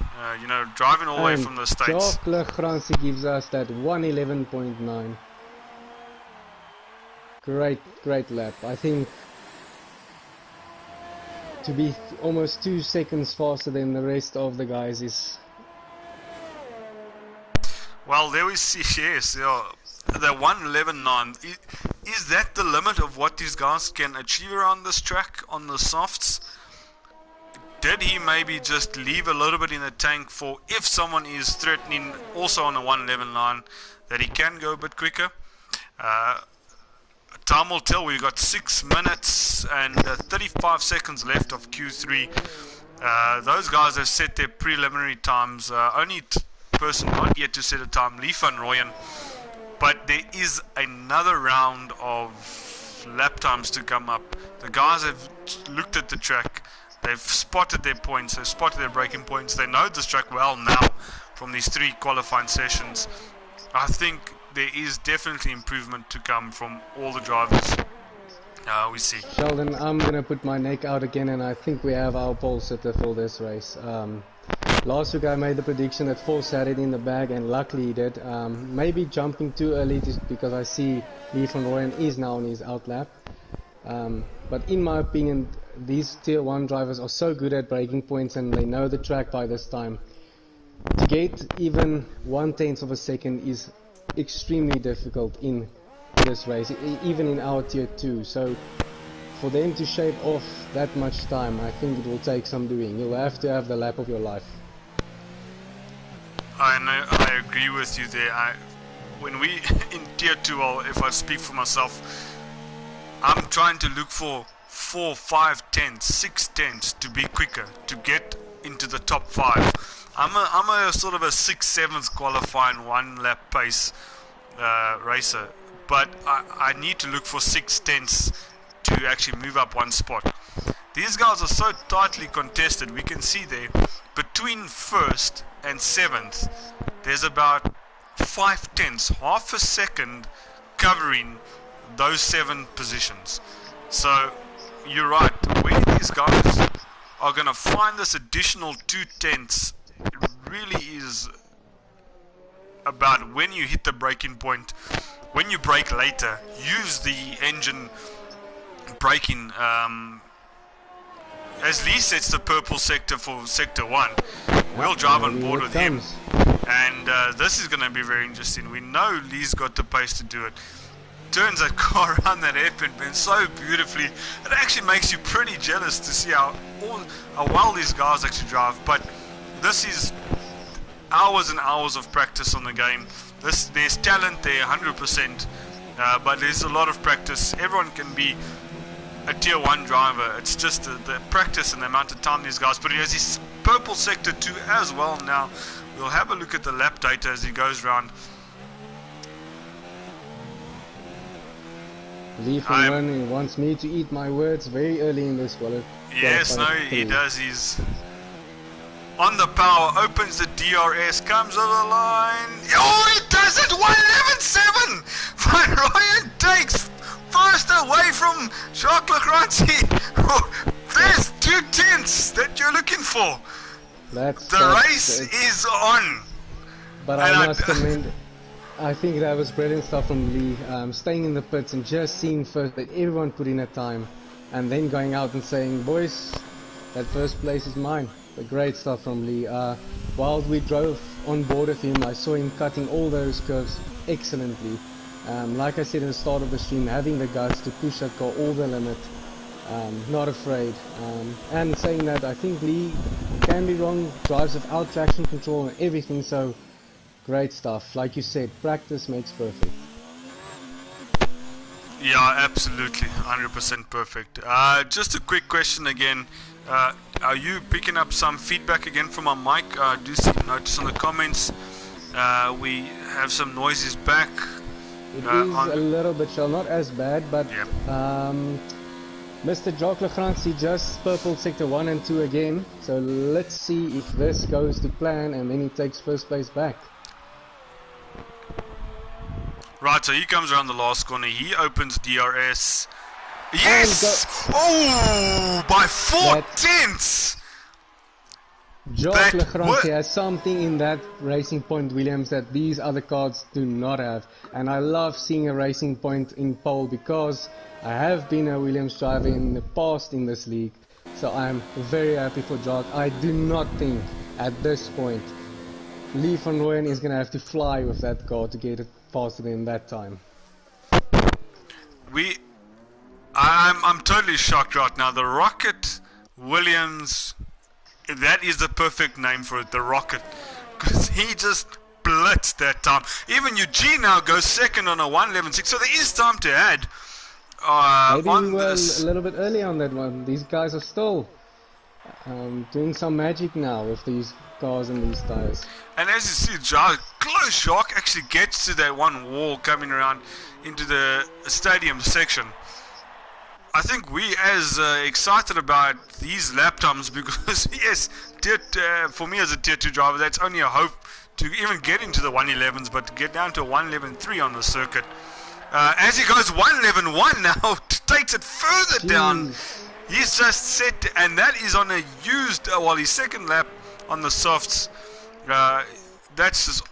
driving all the way from the States. Jacques Legrandsie gives us that 111.9. Great lap. I think to be almost 2 seconds faster than the rest of the guys is... Well, there we see, yes, yeah, the 111.9. Is that the limit of what these guys can achieve around this track on the softs? Did he maybe just leave a little bit in the tank for if someone is threatening also on the 111.9 that he can go a bit quicker? Time will tell. We've got 6 minutes and 35 seconds left of Q3. Those guys have set their preliminary times. Only person not yet to set a time, Lee van Rooyen. But there is another round of lap times to come up. The guys have looked at the track. They've spotted their points. They've spotted their braking points. They know this track well now from these 3 qualifying sessions. I think there is definitely improvement to come from all the drivers we see. Sheldon, I'm going to put my neck out again, and I think we have our pole sitter for this race. Last week I made the prediction that Voss had it in the bag, and luckily he did. Maybe jumping too early because I see Lee van Rooyen is now on his outlap. But in my opinion, these Tier 1 drivers are so good at braking points and they know the track by this time. to get even 1/10 of a second is extremely difficult in this race, even in our tier 2. So for them to shave off that much time, I think it will take some doing. You'll have to have the lap of your life. I know, I agree with you there. When we in tier 2, if I speak for myself, I'm trying to look for 4, 5 tenths, 6 tenths to be quicker, to get into the top 5. I'm a sort of a 6/7 qualifying 1 lap pace racer, but I need to look for 6 tenths to actually move up 1 spot. These guys are so tightly contested. We can see there between 1st and 7th there's about 5 tenths, half a second covering those 7 positions. So you're right, where these guys are going to find this additional 2 tenths really is about when you hit the braking point. When you brake later, use the engine braking. As Lee sets the purple sector for sector 1, we'll drive on board with him, and this is going to be very interesting. We know Lee's got the pace to do it. Turns that car around that hairpin bend so beautifully. It actually makes you pretty jealous to see how well these guys actually drive. But this is hours and hours of practice on the game. There's talent there, 100%, but there's a lot of practice. Everyone can be a tier 1 driver. It's just the practice and the amount of time these guys put in. As his purple sector 2 as well now. We'll have a look at the lap data as he goes round. Lee from Running wants me to eat my words very early in this wallet. Yes, no, he does. He's on the power, opens the DRS, comes over the line. Oh, he does it! 1:11.7! Van Ryan takes first away from Jacques Lecrancy. There's 2 tenths that you're looking for. The race is on. But I must commend, I think that was brilliant stuff from Lee, staying in the pits and just seeing first that everyone put in a time, and then going out and saying, boys, that first place is mine. The great stuff from Lee. While we drove on board with him, I saw him cutting all those curves excellently. Like I said at the start of the stream, having the guts to push that car all the limit, not afraid. And saying that, I think Lee can be wrong, drives without traction control and everything, so great stuff. Like you said, practice makes perfect. Yeah, absolutely, 100% perfect. Just a quick question again. Are you picking up some feedback again from our mic? Do notice on the comments we have some noises back. It is a little bit chill, not as bad, but yep. Mr. Jacques Lecrancy just purpled sector 1 and 2 again, so let's see if this goes to plan and then he takes first place back. Right, so he comes around the last corner, he opens DRS. Yes! Oh, by 4 tenths! Jacques Lecrancy has something in that Racing Point Williams that these other cars do not have. And I love seeing a Racing Point in pole because I have been a Williams driver in the past in this league. So I'm very happy for Jacques. I do not think at this point Lee van Rooyen is going to have to fly with that car to get it faster than that time. I'm totally shocked right now. The Rocket Williams, that is the perfect name for it, the Rocket, because he just blitzed that time. Even Eugene now goes second on a 1:11.6, so there is time to add. Maybe we were a little bit early on that one. These guys are still doing some magic now with these cars and these tires. And as you see, close Jacques actually gets to that one wall coming around into the stadium section. I think we as excited about these lap times because yes, for me as a tier 2 driver, that's only a hope to even get into the 1:11s, but to get down to 1:11.3 on the circuit. As he goes 1:11.1 now, takes it further down. He's just set, and that is on a used, his second lap on the softs. That's just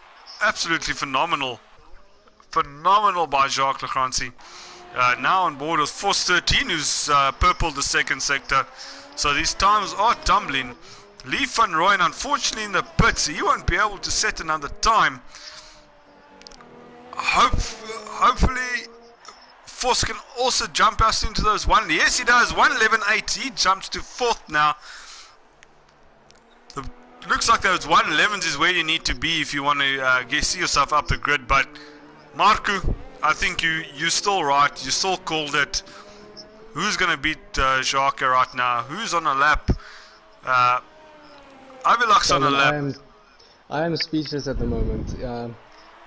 absolutely phenomenal. Phenomenal by Jacques Lecrancy. Now on board with Force 13, who's purpled the second sector. So these times are tumbling. Lee van Rooyen, unfortunately, in the pits. He won't be able to set another time. Hopefully, Vos can also jump us into those one. Yes, he does. 1:11.8. He jumps to 4th now. Looks like those 1:11s is where you need to be if you want to see yourself up the grid. But Marco, I think you're still right. You still called it. Who's going to beat Jacques right now? Who's on a lap? Avilak's on a lap. I am speechless at the moment.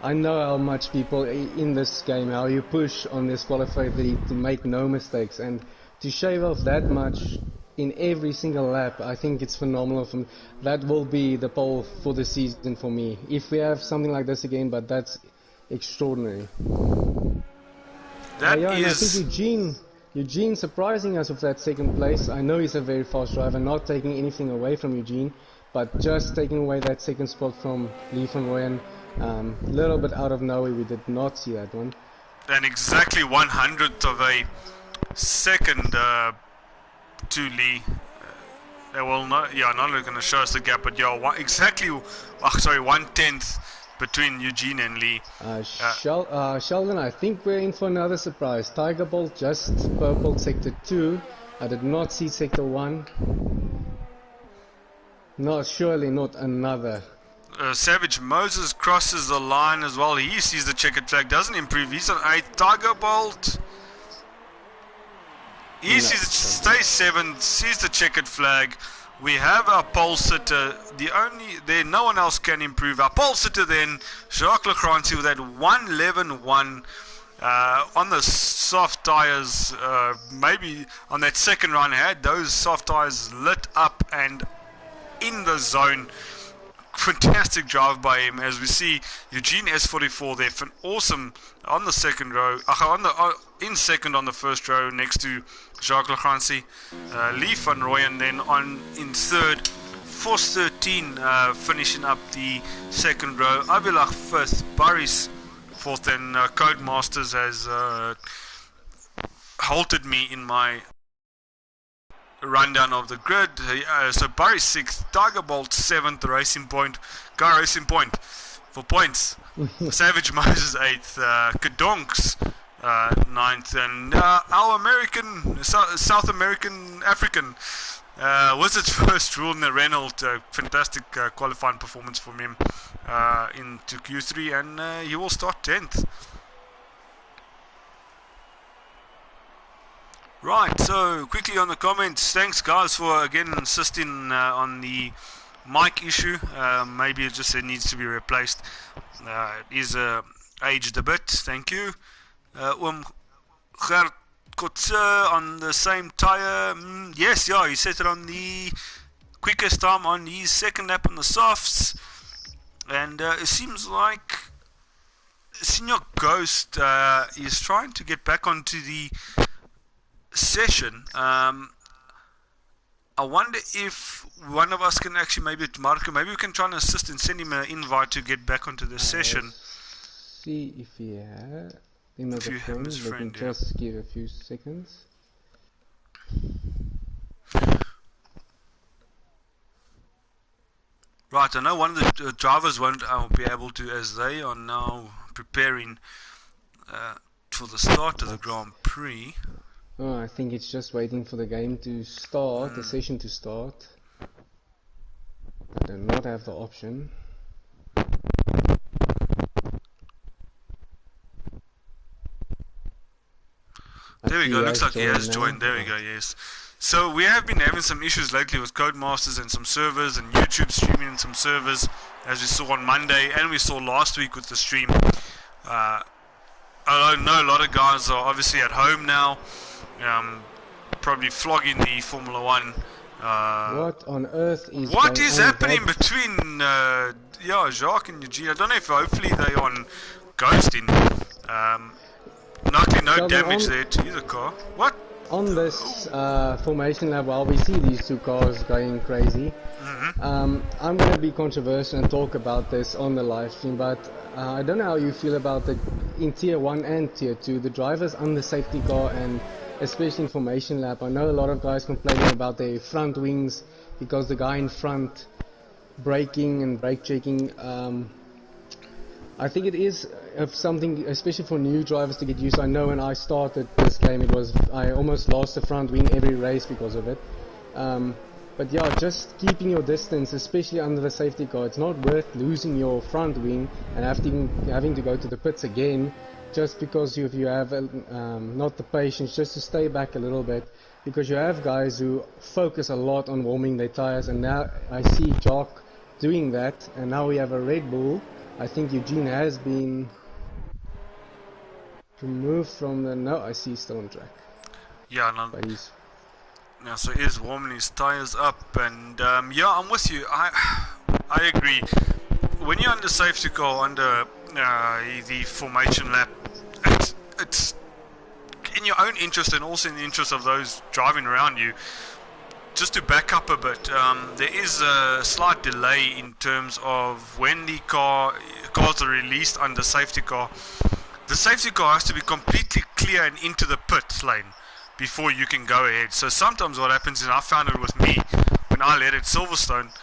I know how much people in this game, how you push on this qualifier to make no mistakes, and to shave off that much in every single lap, I think it's phenomenal. That will be the pole for the season for me. If we have something like this again, but that's extraordinary. That and I is... think Eugene surprising us with that 2nd place. I know he's a very fast driver, not taking anything away from Eugene, but just taking away that 2nd spot from Lee van Rooyen. Little bit out of nowhere, we did not see that one. And exactly 100th of a second to Lee. They will not, not going to show us the gap, but exactly, 1/10 between Eugene and Lee. Sheldon, I think we're in for another surprise. Tiger Bolt just purpled sector 2. I did not see sector 1. No, surely not another. Savage Moses crosses the line as well. He sees the checkered flag, doesn't improve. He's on 8th. Tiger Bolt. He stays 7th, sees the checkered flag. We have our pole sitter. No one else can improve. Our pole sitter then, Jacques Lecrancy, with that 1:11.1 on the soft tires. Maybe on that 2nd run, had those soft tires lit up and in the zone. Fantastic drive by him, as we see Eugene S44 there, awesome on the 2nd row, in 2nd on the 1st row next to Jacques Lecrancy. Lee van Rooyen then in 3rd, Vos 13 finishing up the 2nd row, Avilak 5th, Baris 4th, and Codemasters has halted me in my rundown of the grid. So Barry 6th, Tiger Bolt 7th, Racing Point, Guy Racing Point for points. Savage Moses 8th, Kadonks 9th, and our South American African was its first rule in the Renault. Fantastic qualifying performance from him into Q3, and he will start 10th. Right, so quickly on the comments, thanks guys for again insisting on the mic issue. Maybe it just needs to be replaced. It is aged a bit, thank you. Gert Kotze on the same tyre, yes, he set it on the quickest time on his 2nd lap on the softs. And it seems like Senior Ghost is trying to get back onto the session. I wonder if one of us can actually, maybe Marco, maybe we can try and assist and send him an invite to get back onto the session. See if he has him as a friend. Let me just give a few seconds. Right, I know one of the drivers won't be able to, as they are now preparing for the start of the Grand Prix. Oh, I think it's just waiting for the game to start, the session to start. I do not have the option. There we go, looks like he has joined, there we go, yes. So we have been having some issues lately with Codemasters and some servers, and YouTube streaming and some servers, as we saw on Monday, and we saw last week with the stream. I know a lot of guys are obviously at home now, probably flogging the Formula 1. What on earth is what is happening between Jacques and Eugene? I don't know if hopefully they're on ghosting. Luckily no damage there to the car. What? On this formation lab, while we see these two cars going crazy, I'm going to be controversial and talk about this on the live stream, but I don't know how you feel about it in Tier 1 and Tier 2, the drivers on the safety car, and especially in formation lap. I know a lot of guys complaining about their front wings because the guy in front braking and brake checking. I think it is something, especially for new drivers, to get used to. I know when I started this game, I almost lost the front wing every race because of it. But yeah, just keeping your distance, especially under the safety car. It's not worth losing your front wing and having to go to the pits again, just because you have not the patience just to stay back a little bit, because you have guys who focus a lot on warming their tires, and now I see Jock doing that, and now we have a Red Bull. I think Eugene has been removed from the... No, I see he's still on track. Yeah, no. But he's... Now, so he is warming his tires up, and yeah, I'm with you. I agree. When you're under safety car, under the formation lap, it's in your own interest and also in the interest of those driving around you. Just to back up a bit, there is a slight delay in terms of when the cars are released under safety car. The safety car has to be completely clear and into the pit lane before you can go ahead. So sometimes what happens, and I found it with me when I led at Silverstone,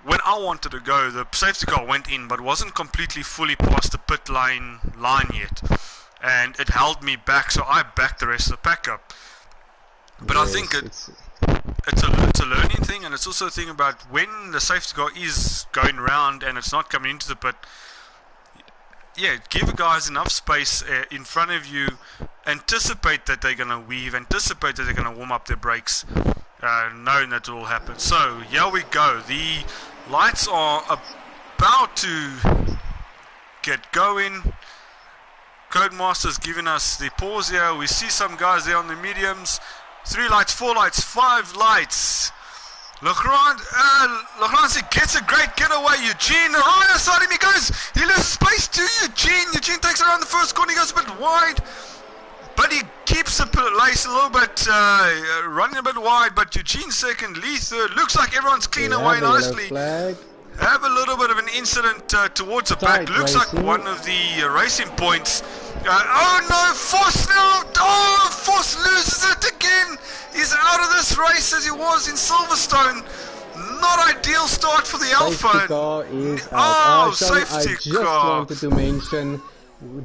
when I wanted to go, the safety car went in but wasn't completely fully past the pit line yet, and it held me back, so I backed the rest of the pack up. But yes, I think it's a learning thing, and it's also a thing about when the safety car is going round and it's not coming into the pit. Yeah, give guys enough space in front of you. Anticipate that they're going to weave. Anticipate that they're going to warm up their brakes, knowing that it will happen. So here we go. The lights are about to get going. Codemaster's giving us the pause here. We see some guys there on the mediums. 3 lights, 4 lights, 5 lights. Laurent gets a great getaway. Eugene, right outside him he goes. He loses space to Eugene. Eugene takes around the first corner. He goes a bit wide, but he keeps the lace a little bit, running a bit wide. But Eugene second, Lee third. Looks like everyone's clean away nicely. Have a little bit of an incident towards the back. Looks like one of the racing points. Oh no, Voss now! Oh, Voss loses it again! He's out of this race as he was in Silverstone. Not ideal start for the Alpha. Safety car is out. Oh, safety I just car. wanted to mention,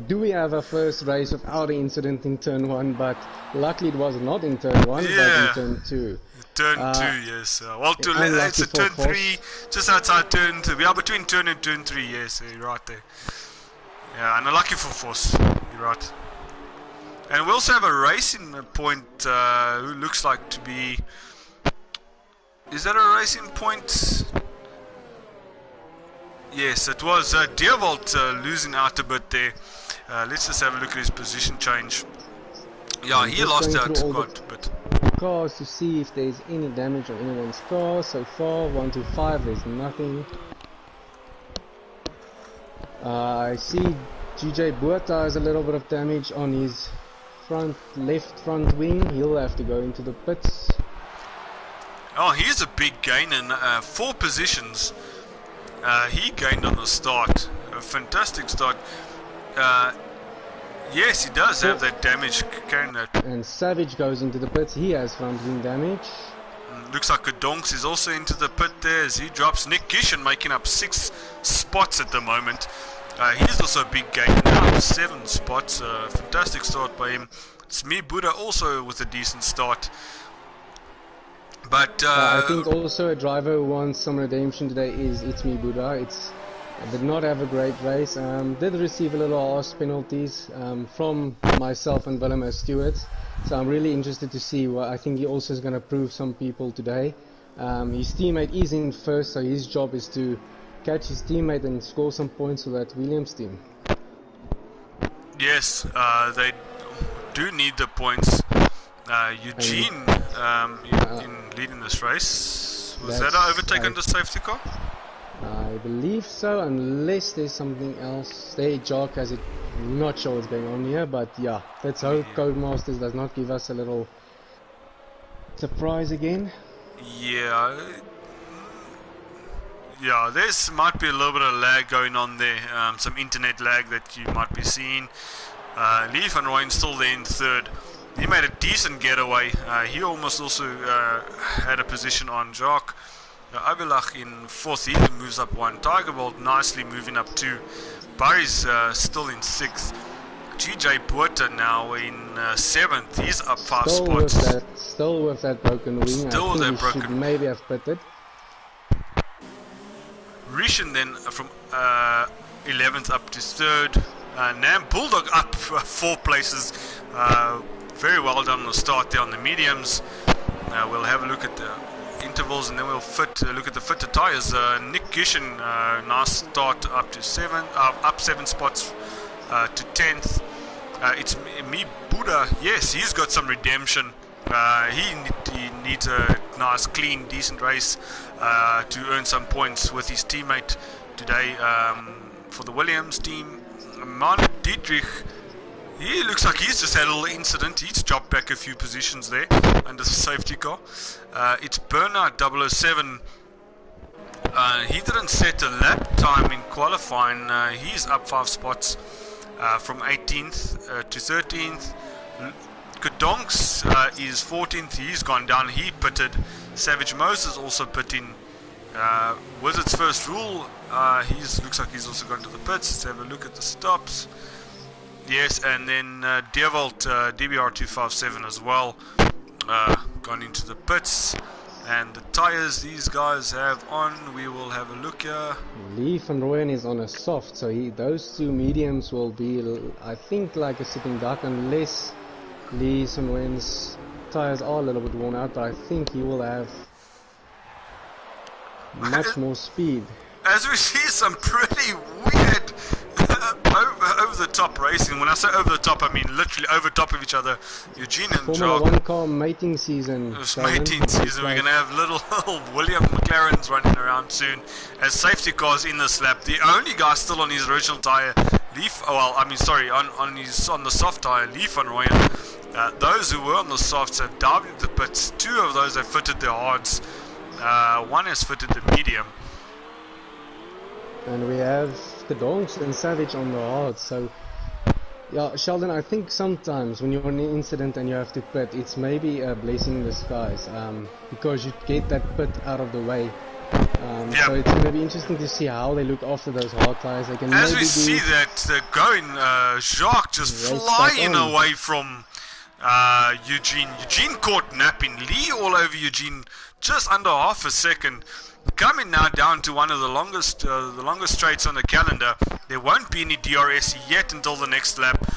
do we have a first race without an incident in turn 1? But luckily it was not in turn 1, but in turn 2. Turn 2, yes. Well, it's a turn 3, just outside turn 2. We are between turn and turn 3, yes, you're right there. Yeah, and unlucky for Voss, you're right. And we also have a racing point who looks like to be... Is that a racing point? Yes, it was Deerwold losing out a bit there. Let's just have a look at his position change. Yeah, he lost out quite a bit. Cars to see if there's any damage on anyone's car. So far, 1 to 5, there's nothing. I see GJ Buerta has a little bit of damage on his left front wing. He'll have to go into the pits. Oh, here's a big gain in 4 positions. He gained on the start. A fantastic start. Yes, he does have that damage. Carrying that. And Savage goes into the pits. He has front wing damage. Looks like Donks is also into the pit there as he drops. Nick Kishan making up 6 spots at the moment. He's also a big gain now, 7 spots. Fantastic start by him. It's me, Buddha, also with a decent start. But I think also a driver who wants some redemption today is It's Me Buddha. Did not have a great race. Did receive a little arse penalties from myself and Willem as stewards. So I'm really interested to see what I think he also is going to prove some people today. His teammate is in first, so his job is to catch his teammate and score some points for that Williams team. Yes, they do need the points. Eugene in leading this race. Was that an overtake under safety car? I believe so, unless there's something else. Jock has it. Not sure what's going on here, but yeah, let's hope Codemasters does not give us a little surprise again. Yeah, there's might be a little bit of lag going on there. Some internet lag that you might be seeing. Lee van Rooyen still there in third. He made a decent getaway. He almost also had a position on Jacques. Abilach in 4th, he moves up 1. Tigerbolt nicely moving up 2. Barry's still in 6th. GJ Puerta now in 7th. He's up 5 spots. Still with that broken wing. Still with that broken. Should maybe have pitted. Rishan then from 11th up to 3rd. Nam Bulldog up 4 places. Very well done on the start there on the mediums. We'll have a look at the intervals and then we'll look at the fitter tyres. Nick Gishin, nice start up to 7 spots to 10th. It's me Buddha. Yes, he's got some redemption. He needs a nice, clean, decent race to earn some points with his teammate today for the Williams team. Man Dietrich, he looks like he's just had a little incident. He's dropped back a few positions there under the safety car. It's Bernard 007. He didn't set a lap time in qualifying. He's up 5 spots from 18th to 13th. Kadonks is 14th. He's gone down. He pitted. Savage Moses also pitting. Wizard's first rule. Looks like he's also gone to the pits. Let's have a look at the stops. Yes, and then Devolt DBR257 as well, gone into the pits. And the tires these guys have on, we will have a look here. Lee van Rooyen is on a soft, so those 2 mediums will be, I think, like a sitting duck, unless Lee van Rooyen's tires are a little bit worn out, but I think he will have much more speed. As we see some pretty weird over-the-top racing. When I say over-the-top, I mean literally over top of each other. Eugene and Formula 1 car mating season. It's mating season. We're going to have little William McLarens running around soon as safety cars in this lap. The only guy still on his original tyre, on the soft tyre, Lee van Rooyen. Those who were on the softs have dived into the pits. 2 of those have fitted their hards. 1 has fitted the medium. And we have the Donks and Savage on the hard. So, yeah, Sheldon, I think sometimes when you're in an incident and you have to pit, it's maybe a blessing in disguise, because you get that pit out of the way. So it's going to be interesting to see how they look after those hard tires. They can As we see that they're going, Jacques just flying away from Eugene. Eugene caught napping. Lee all over Eugene, just under half a second. Coming now down to one of the longest straights on the calendar. There won't be any DRS yet until the next lap.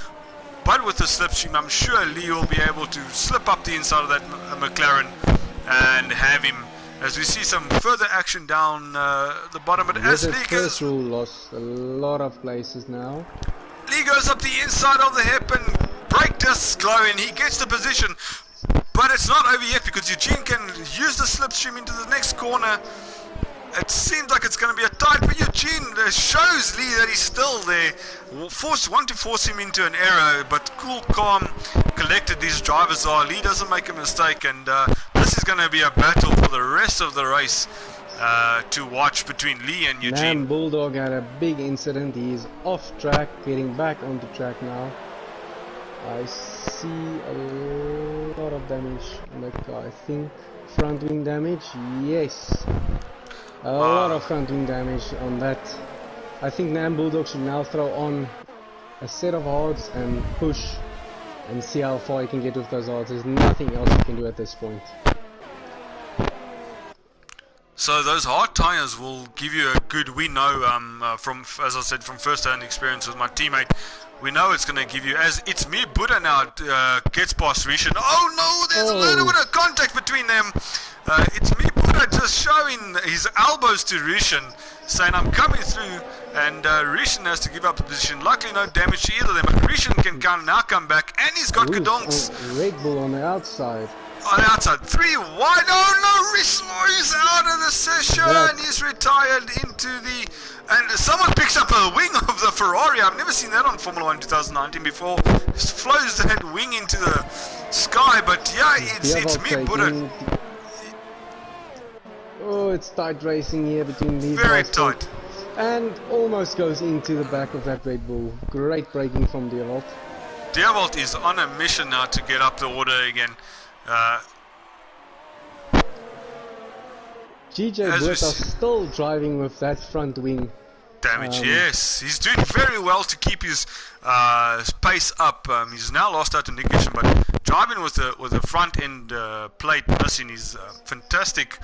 But with the slipstream, I'm sure Lee will be able to slip up the inside of that McLaren and have him. As we see some further action down the bottom, but as Lee goes, lost a lot of places now. Lee goes up the inside of the hairpin, brake discs glowing. He gets the position, but it's not over yet because Eugene can use the slipstream into the next corner. It seems like it's going to be a tight, but Eugene shows Lee that he's still there. Want to force him into an error, but cool, calm, collected these drivers are. Lee doesn't make a mistake, and this is going to be a battle for the rest of the race to watch between Lee and Eugene. Man, Bulldog had a big incident. He's off track, getting back onto track now. I see a lot of damage on that car. I think front wing damage. Yes. A lot of front wing damage on that. I think Nam Bulldog should now throw on a set of hards and push and see how far he can get with those hards. There's nothing else he can do at this point. So those hard tires will give you a good, we know from, as I said, from first-hand experience with my teammate, we know it's going to give you, as it's me, Buddha now gets past Rishan. Oh no, there's a little bit of contact between them. It's me, Buddha, just showing his elbows to Rishan, saying I'm coming through, and Rishan has to give up the position. Luckily no damage to either of them, but Rishan can now come back, and he's got Kadonks. Red Bull on the outside. On the outside, 3 wide. Oh no, Rishan is out of the session, and he's retired into the... And someone picks up a wing of the Ferrari. I've never seen that on Formula 1 2019 before. Just flows that wing into the sky, but yeah, it's me, Buddha. Oh, it's tight racing here between these guys. Very tight. And almost goes into the back of that Red Bull. Great braking from Devolt. Deerwold is on a mission now to get up the order again. GJ Boot are still driving with that front wing. Damage, yes. He's doing very well to keep his pace up. He's now lost out to Nick Gishin, but driving with the front end plate missing is fantastic.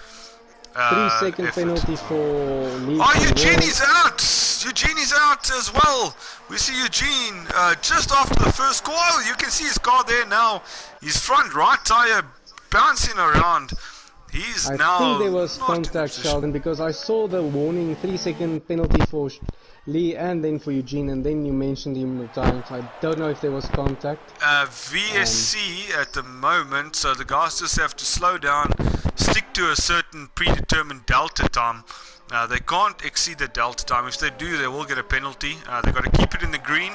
3-second penalty for Lee. Oh, Eugene is out! Eugene is out as well. We see Eugene just after the first call. You can see his car there now. His front right tire bouncing around. He's now. I think there was contact, Sheldon, because I saw the warning 3-second penalty for Lee and then for Eugene, and then you mentioned him at times. I don't know if there was contact. VSC at the moment, so the guys just have to slow down, stick to a certain predetermined delta time. They can't exceed the delta time. If they do, they will get a penalty. They've got to keep it in the green.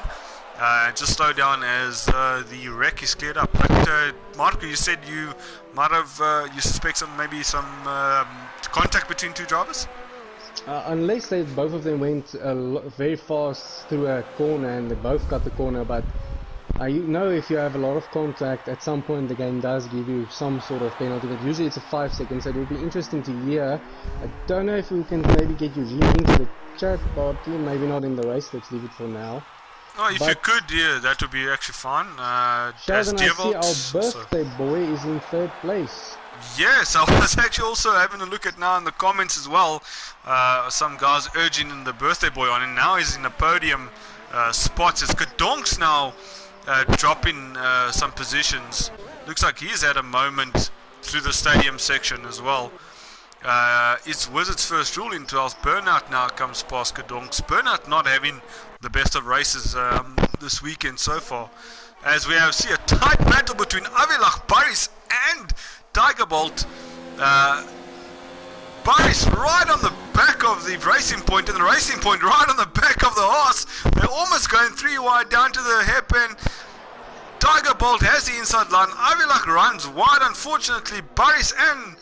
Just slow down as the wreck is cleared up. But Marco, you said you might have you suspect maybe some contact between two drivers. Unless both of them went very fast through a corner and they both got the corner, but you know, if you have a lot of contact, at some point the game does give you some sort of penalty, but usually it's a 5 seconds, so it will be interesting to hear. I don't know if we can maybe get Eugene into the chat party, maybe not in the race, let's leave it for now. Oh, if you could, yeah, that would be actually fun. Sheldon, I see our birthday boy is in 3rd place. Yes, I was actually also having a look at now in the comments as well. Some guys urging the birthday boy on, and now he's in the podium spots. It's Kadonks now dropping some positions. Looks like he's had a moment through the stadium section as well. It's Wizard's first rule in 12th. Burnout now comes past Kadonks. Burnout not having the best of races this weekend so far. As we see a tight battle between Avilach, Paris and Tiger Bolt. Paris right on the back of the racing point, and the racing point right on the back of the horse. They're almost going 3 wide down to the hairpin. Tiger Bolt has the inside line. Avilach runs wide. Unfortunately, Paris and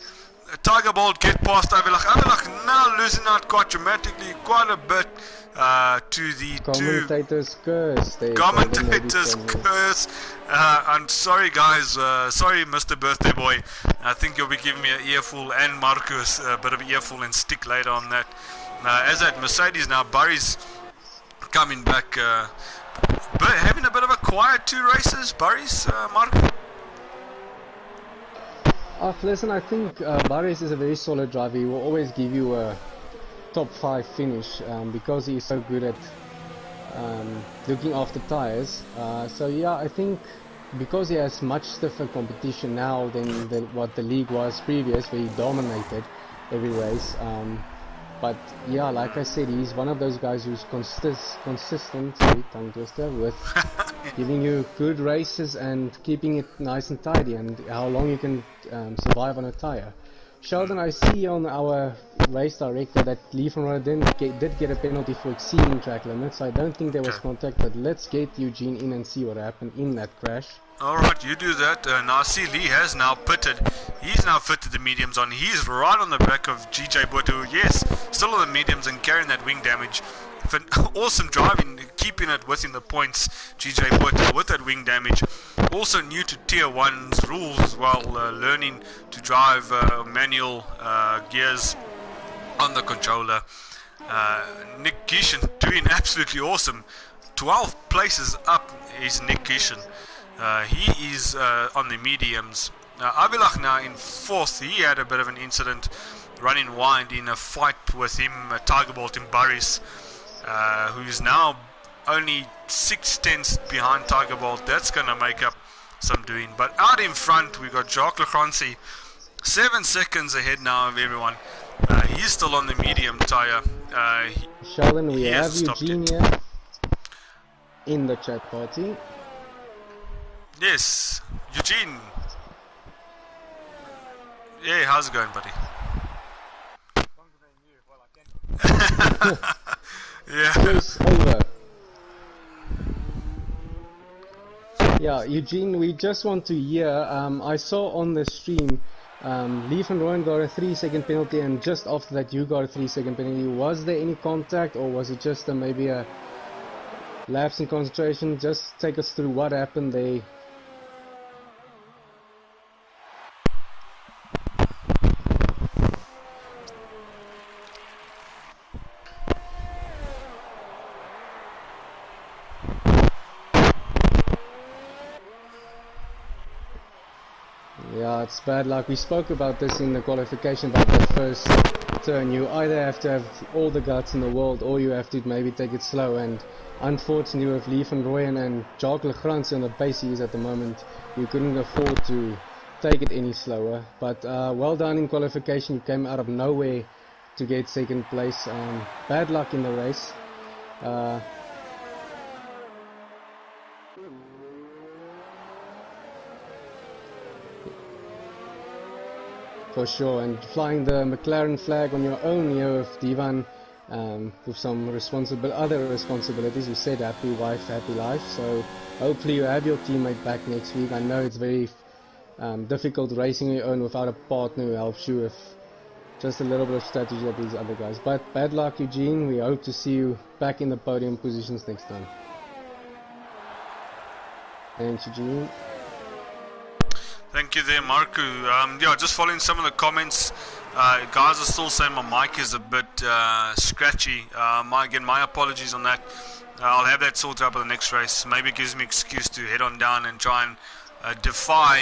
Tiger Bolt get past Avilach. Avilach now losing out quite dramatically, quite a bit to the commentator's curse. Commentator's curse. I'm sorry, guys. Sorry, Mr. Birthday Boy. I think you'll be giving me an earful, and Marcus a bit of an earful and stick later on that. As at Mercedes now, Barry's coming back. But having a bit of a quiet 2 races, Barry's, Marcus. Listen, I think Barris is a very solid driver. He will always give you a top 5 finish because he is so good at looking after tires. So yeah, I think because he has much stiffer competition now than what the league was previous, where he dominated every race. But yeah, like I said, he's one of those guys who's consistent, sorry, tongue twister, with giving you good races and keeping it nice and tidy, and how long you can survive on a tire. Sheldon, I see on our race director that Lee van Rooyen did get a penalty for exceeding track limits. I don't think there was contact, but let's get Eugene in and see what happened in that crash. Alright, you do that. Now I see Lee has now pitted. He's now fitted the mediums on. He's right on the back of GJ Botu. Yes, still on the mediums and carrying that wing damage. Awesome driving, keeping it within the points. GJ Botu with that wing damage. Also new to Tier 1's rules as well, learning to drive manual gears on the controller. Nick Gishin doing absolutely awesome. 12 places up is Nick Gishin. He is on the mediums. Avilach now in 4th. He had a bit of an incident running wide in a fight with him, Tiger Bolt in Barris, who's now only 6/10 behind Tiger Bolt. That's going to make up some doing. But out in front, we got Jacques Legrandsie, 7 seconds ahead now of everyone. He's still on the medium tire. Sheldon, we have Eugene here in the chat party. Yes, Eugene. Yeah, how's it going, buddy? Yeah. Over. Yeah, Eugene, we just want to hear, I saw on the stream, Lee van Rooyen got a 3-second penalty, and just after that you got a 3-second penalty. Was there any contact, or was it just maybe a Lapse in concentration. Just take us through what happened there. Yeah, it's bad luck. We spoke about this in the qualification about that first turn. You either have to have all the guts in the world, or you have to maybe take it slow. And unfortunately, with Lee van Rooyen and Jacques Legrand on the pace he is at the moment, you couldn't afford to take it any slower. But well done in qualification. You came out of nowhere to get second place. Bad luck in the race. For sure, and flying the McLaren flag on your own here with Divan, with some other responsibilities. You said happy wife, happy life, so hopefully you have your teammate back next week. I know it's very difficult racing on your own without a partner who helps you with just a little bit of strategy of these other guys. But bad luck, Eugene. We hope to see you back in the podium positions next time. Thanks, Eugene. Thank you there, Marku. Yeah, just following some of the comments. Guys are still saying my mic is a bit scratchy. Again, my apologies on that. I'll have that sorted out for the next race. Maybe it gives me an excuse to head on down and try and defy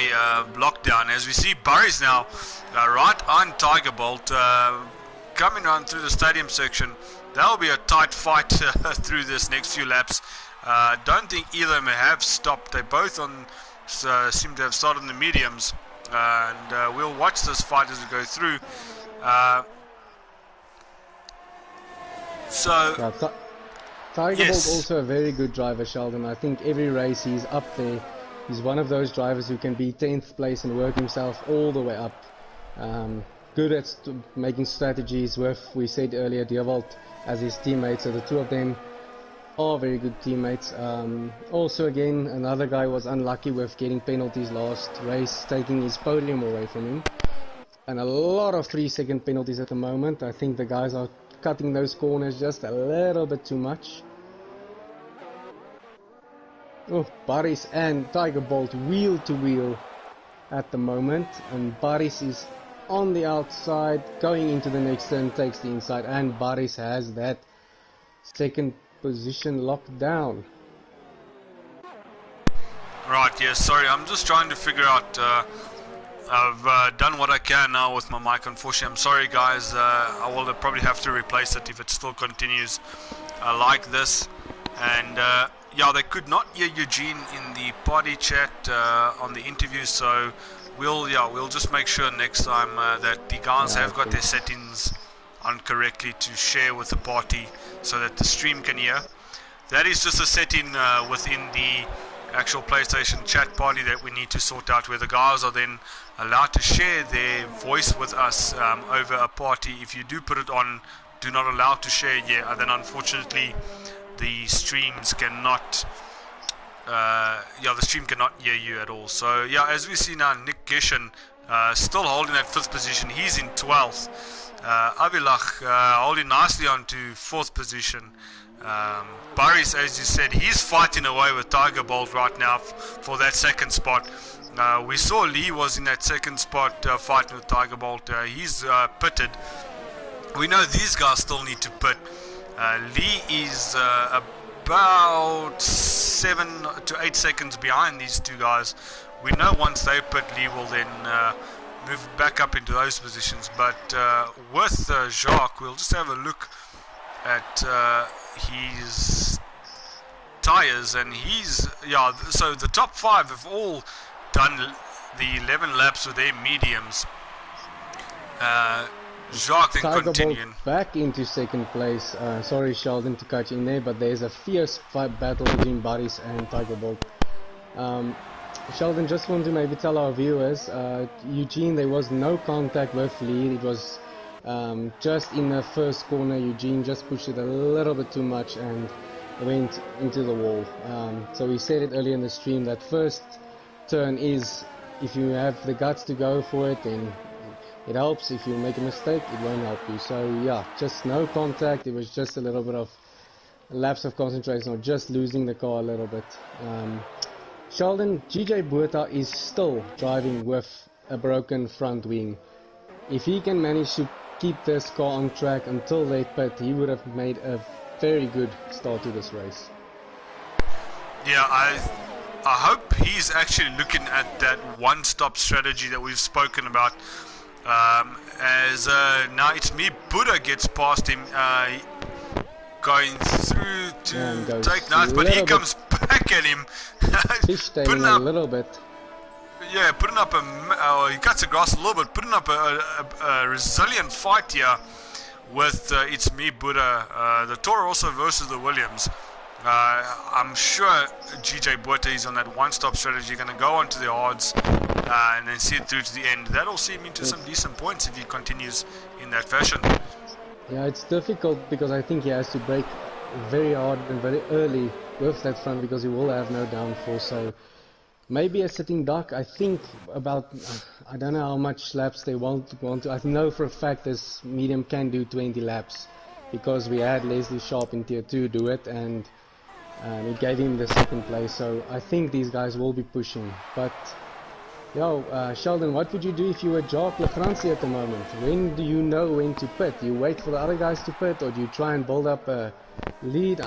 lockdown. As we see Burries now, right on Tiger Bolt, coming on through the stadium section. That'll be a tight fight through this next few laps. Don't think either of them have stopped. They both seem to have started in the mediums, and we'll watch this fight as we go through. Tiger yes. Bolt also a very good driver, Sheldon. I think every race he's up there. He's one of those drivers who can be 10th place and work himself all the way up. Good at making strategies with, we said earlier, Dierwald as his teammate, so the two of them are very good teammates. Also, again, another guy was unlucky with getting penalties last race, taking his podium away from him. And a lot of 3-second penalties at the moment. I think the guys are cutting those corners just a little bit too much. Oh, Burries and Tiger Bolt wheel to wheel at the moment. And Burries is on the outside, going into the next turn, takes the inside. And Burries has that second position locked down. Right, yes, sorry, I'm just trying to figure out, I've done what I can now with my mic, unfortunately. I'm sorry guys, I will probably have to replace it if it still continues like this. And yeah, they could not hear Eugene in the party chat on the interview, so we'll just make sure next time that the guys have got their settings on correctly to share with the party so that the stream can hear. That is just a setting within the actual PlayStation chat party that we need to sort out, where the guys are then allowed to share their voice with us over a party. If you do put it on do not allow to share, then unfortunately the streams cannot the stream cannot hear you at all. So yeah, as we see now, Nick Geshen still holding that 5th position. He's in 12th. Avilach holding nicely on to 4th position. Burries, as you said, he's fighting away with Tiger Bolt right now for that 2nd spot. We saw Lee was in that 2nd spot fighting with Tiger Bolt. He's pitted. We know these guys still need to pit. Lee is about 7 to 8 seconds behind these two guys. We know once they pit, Lee will then move back up into those positions. But with Jacques, we'll just have a look at his tires, and he's so the top 5 have all done the 11 laps with their mediums. Jacques then Tiger continuing Bolt back into 2nd place. Sorry Sheldon to cut you in there, but there's a fierce battle between Burries and Tiger Bolt. Sheldon, just want to maybe tell our viewers, Eugene, there was no contact with Lee. It was just in the first corner. Eugene just pushed it a little bit too much and went into the wall. So we said it earlier in the stream that first turn is, if you have the guts to go for it, then it helps. If you make a mistake, it won't help you. So yeah, just no contact. It was just a little bit of lapse of concentration or just losing the car a little bit. Sheldon, GJ Buerta is still driving with a broken front wing. If he can manage to keep this car on track until they pit, he would have made a very good start to this race. Yeah, I hope he's actually looking at that one-stop strategy that we've spoken about. As now it's me, Buddha gets past him, going through to take notes, but he comes back at him. Fishtailing a little bit. Yeah, putting up he cuts the grass a little bit, putting up a resilient fight here with it's me, Buddha, the Toro also versus the Williams. I'm sure GJ Buerta is on that one-stop strategy, going to go on to the odds and then see it through to the end. That'll see him into some decent points if he continues in that fashion. Yeah, it's difficult because I think he has to brake very hard and very early with that front because he will have no downforce. So maybe a sitting duck. I think about, I don't know how much laps they want to. I know for a fact this medium can do 20 laps because we had Leslie Sharp in tier 2 do it, and it gave him the second place. So I think these guys will be pushing. But Sheldon, what would you do if you were Jacques Lefrancie at the moment? When do you know when to pit? You wait for the other guys to pit, or do you try and build up a lead?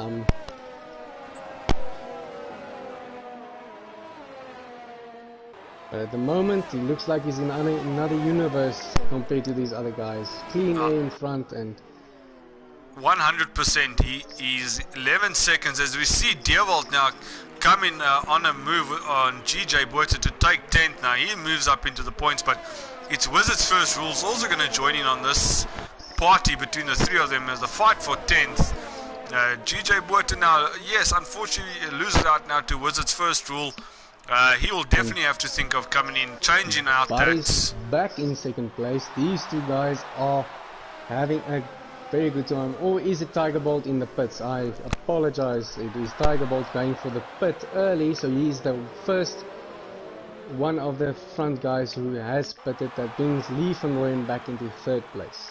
But at the moment, he looks like he's in another universe compared to these other guys. Clean air in front and 100%. He's 11 seconds as we see Dewald now coming on a move on GJ Buerta to take 10th. Now he moves up into the points, but it's Wizards First Rules also going to join in on this party between the three of them as the fight for 10th. GJ Buerta now, yes, unfortunately loses out now to Wizards First Rule. He will definitely have to think of coming in, changing out that. Back in second place. These two guys are having a very good time. Or is it Tiger Bolt in the pits? I apologize. It is Tiger Bolt going for the pit early, so he's the first one of the front guys who has pitted. That brings Lee van Rooyen back into third place.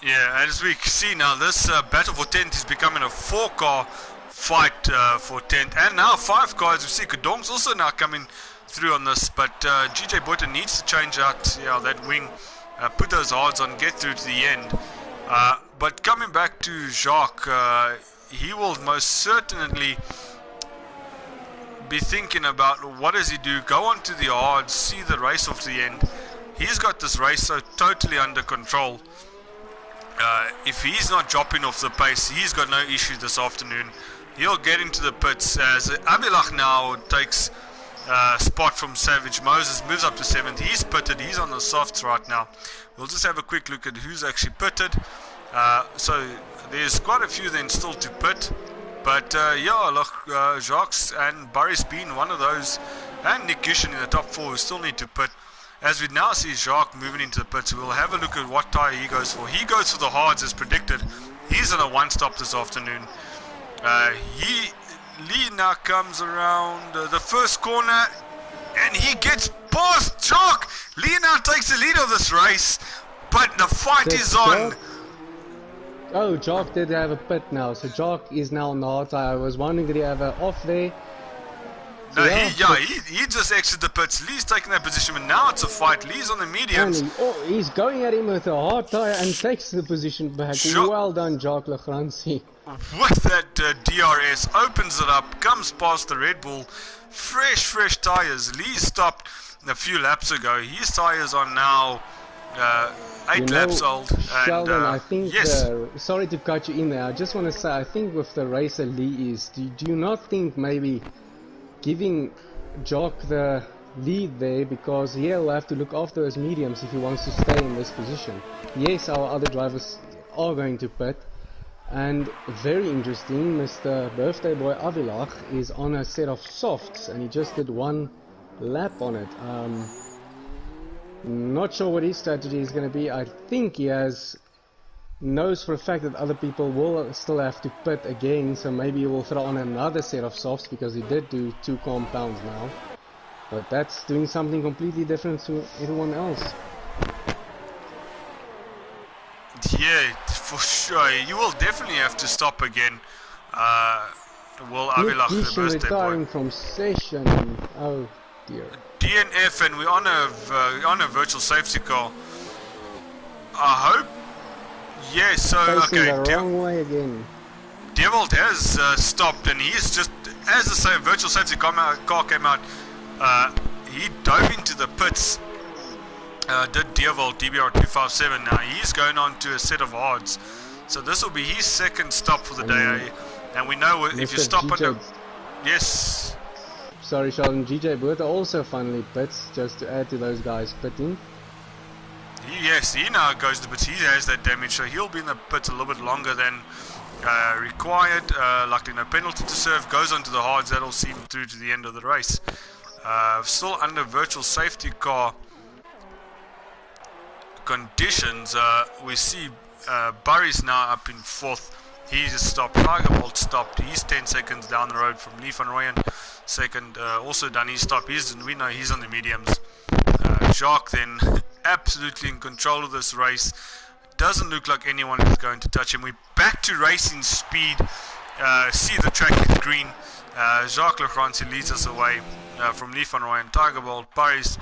Yeah, as we see now, this battle for 10th is becoming a 4-car fight for 10th, and now 5 cars. We see Kadong's also now coming through on this, but GJ Buerta needs to change out that wing, put those odds on, get through to the end. But coming back to Jacques, he will most certainly be thinking about what does he do, go on to the odds, see the race off to the end. He's got this race so totally under control. If he's not dropping off the pace, he's got no issue this afternoon. He'll get into the pits as Abilach now takes spot from Savage. Moses moves up to 7th. He's pitted. He's on the softs right now. We'll just have a quick look at who's actually pitted. So there's quite a few then still to pit. But Jacques and Boris being one of those, and Nick Gishin in the top 4 who still need to pit. As we now see Jacques moving into the pits, we'll have a look at what tyre he goes for. He goes for the hards as predicted. He's on a 1-stop this afternoon. Lee now comes around the first corner and he gets past Jacques. Lee now takes the lead of this race, but the fight is on. Oh, Jacques did have a pit now, so Jacques is now on the hard tyre. I was wondering, did he have an off there? No, he just exited the pits. Lee's taking that position, but now it's a fight. Lee's on the mediums. He's going at him with a hard tyre and takes the position back. Well done, Jacques Lefrancie. With that DRS, opens it up, comes past the Red Bull. Fresh tyres. Lee stopped a few laps ago. His tyres are now 8 laps old. Sheldon, and, I think, yes. sorry to cut you in there. I just want to say, I think with the racer Lee is, do you not think maybe giving Jock the lead there, because he'll have to look after his mediums if he wants to stay in this position. Yes, our other drivers are going to pit, and very interesting, Mr. Birthday Boy Avilach is on a set of softs and he just did 1 lap on it. Not sure what his strategy is going to be. I think he knows for a fact that other people will still have to pit again, so maybe he will throw on another set of softs, because he did do 2 compounds now. But that's doing something completely different to everyone else. Yeah, for sure. You will definitely have to stop again. Will Nick Avilach, the Gishin birthday boy. retiring from session. Oh dear. DNF, and we're on a virtual safety car. I hope. Yeah, so Facing okay. the wrong way again. Devold has stopped, and he's just, as the same virtual safety car came out, he dove into the pits. Did Devold DBR 257. Now he's going on to a set of hards, so this will be his second stop for the day. And we know if you stop on the, yes. Sorry, Sheldon. GJ Bertha also finally pits, just to add to those guys pitting. Yes, he now goes to pits. He has that damage, so he'll be in the pits a little bit longer than required. Luckily, no penalty to serve. Goes on to the hards. That'll see him through to the end of the race. Still under virtual safety car conditions. We see Burry's now up in fourth. He's stopped. Tigerbolt stopped. He's 10 seconds down the road from Lee van Rooyen. Second, also done his stop. We know he's on the mediums. Jacques then absolutely in control of this race. Doesn't look like anyone is going to touch him. We're back to racing speed. See the track is green. Jacques Legrand leads us away from Lee van Rooyen. Tigerbolt, Paris,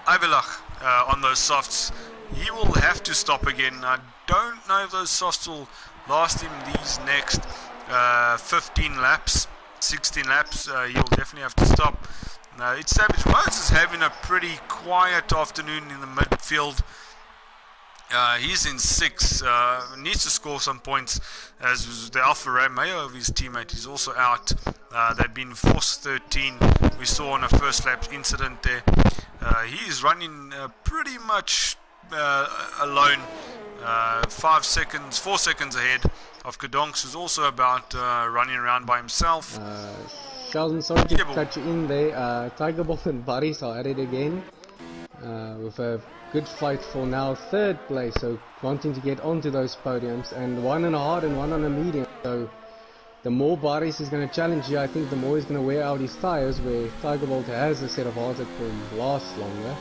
Avilach on those softs. He will have to stop again. I don't know if those softs will last him these next 15 laps, 16 laps. He'll definitely have to stop. It's Savage Moses having a pretty quiet afternoon in the midfield. He's in 6, needs to score some points, as the Alfa Romeo of his teammate is also out. They've been forced 13. We saw on a first lap incident there. He's running pretty much alone, 4 seconds ahead of Kadonks, who's also about running around by himself. Sheldon, sorry to cut you in there. Tigerbolt and Barry's are at it again, with a good fight for now third place, so wanting to get onto those podiums, and one on a hard and one on a medium. So the more Barry's is going to challenge you, I think the more he's going to wear out his tires, where Tigerbolt has a set of hards that can last longer.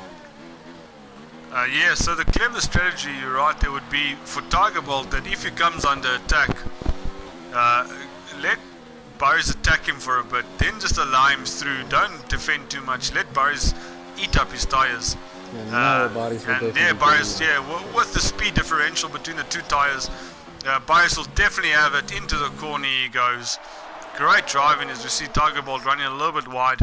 Yeah, so the clever strategy, you're right, there would be for Tigerbolt that if he comes under attack, let Barry's attack him for a bit, then just allow him through. Don't defend too much. Let Barry's eat up his tires. Barry's with the speed differential between the two tires, Barry's will definitely have it. Into the corner he goes. Great driving, as we see Tigerbolt running a little bit wide.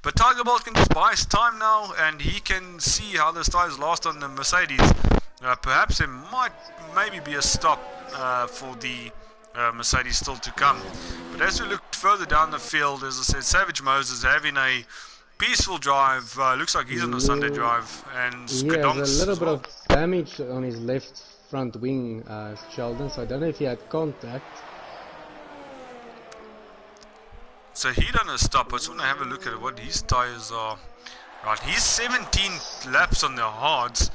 But Tigerbolt can just buy his time now, and he can see how the tires last on the Mercedes. Perhaps there might maybe be a stop for the Mercedes still to come. But as we look further down the field, as I said, Savage Moses having a peaceful drive. Looks like he's on a Sunday drive. And he has a little bit of damage on his left front wing, Sheldon, so I don't know if he had contact. So he done a stop. I just want to have a look at what his tires are. Right, he's 17 laps on the hards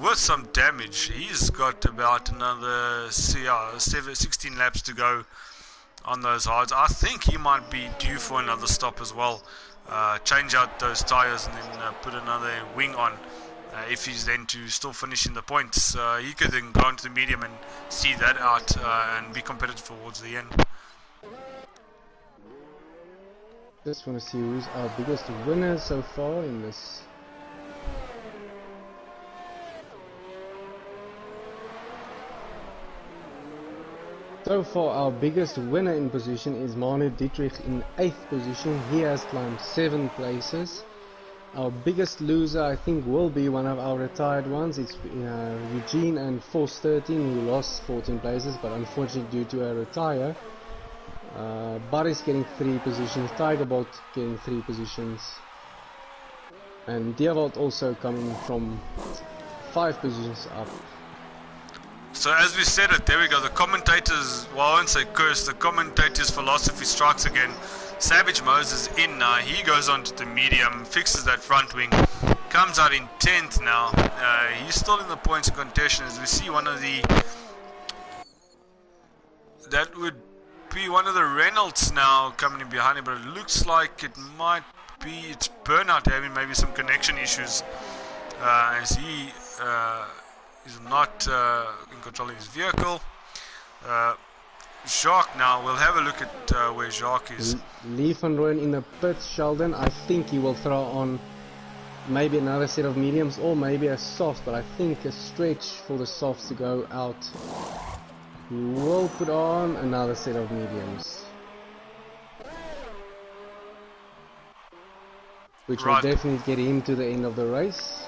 with some damage. He's got about another 16 laps to go on those hards. I think he might be due for another stop as well. Change out those tires and then put another wing on. If he's then to still finish in the points, he could then go into the medium and see that out and be competitive towards the end. Just want to see who's our biggest winner so far in this. So far our biggest winner in position is Manu Dietrich in 8th position. He has climbed 7 places. Our biggest loser I think will be one of our retired ones. It's Eugene and Force 13 who lost 14 places, but unfortunately due to a retire. Boris getting 3 positions, Tigerbolt getting 3 positions, and Deerwold also coming from 5 positions up. So as we said it, there we go, the commentators, well I won't say curse, the commentators' philosophy strikes again. Savage Moses in now, he goes on to the medium, fixes that front wing, comes out in 10th now. He's still in the points of contention, as we see one of the, that would be one of the Reynolds now coming in behind him, but it looks like it might be, it's Burnout having maybe some connection issues, as he He's not in control of his vehicle. Jacques now, we'll have a look at where Jacques is. Lee van Rooyen in the pits, Sheldon. I think he will throw on maybe another set of mediums or maybe a soft, but I think a stretch for the softs to go out. He will put on another set of mediums, which will definitely get him to the end of the race.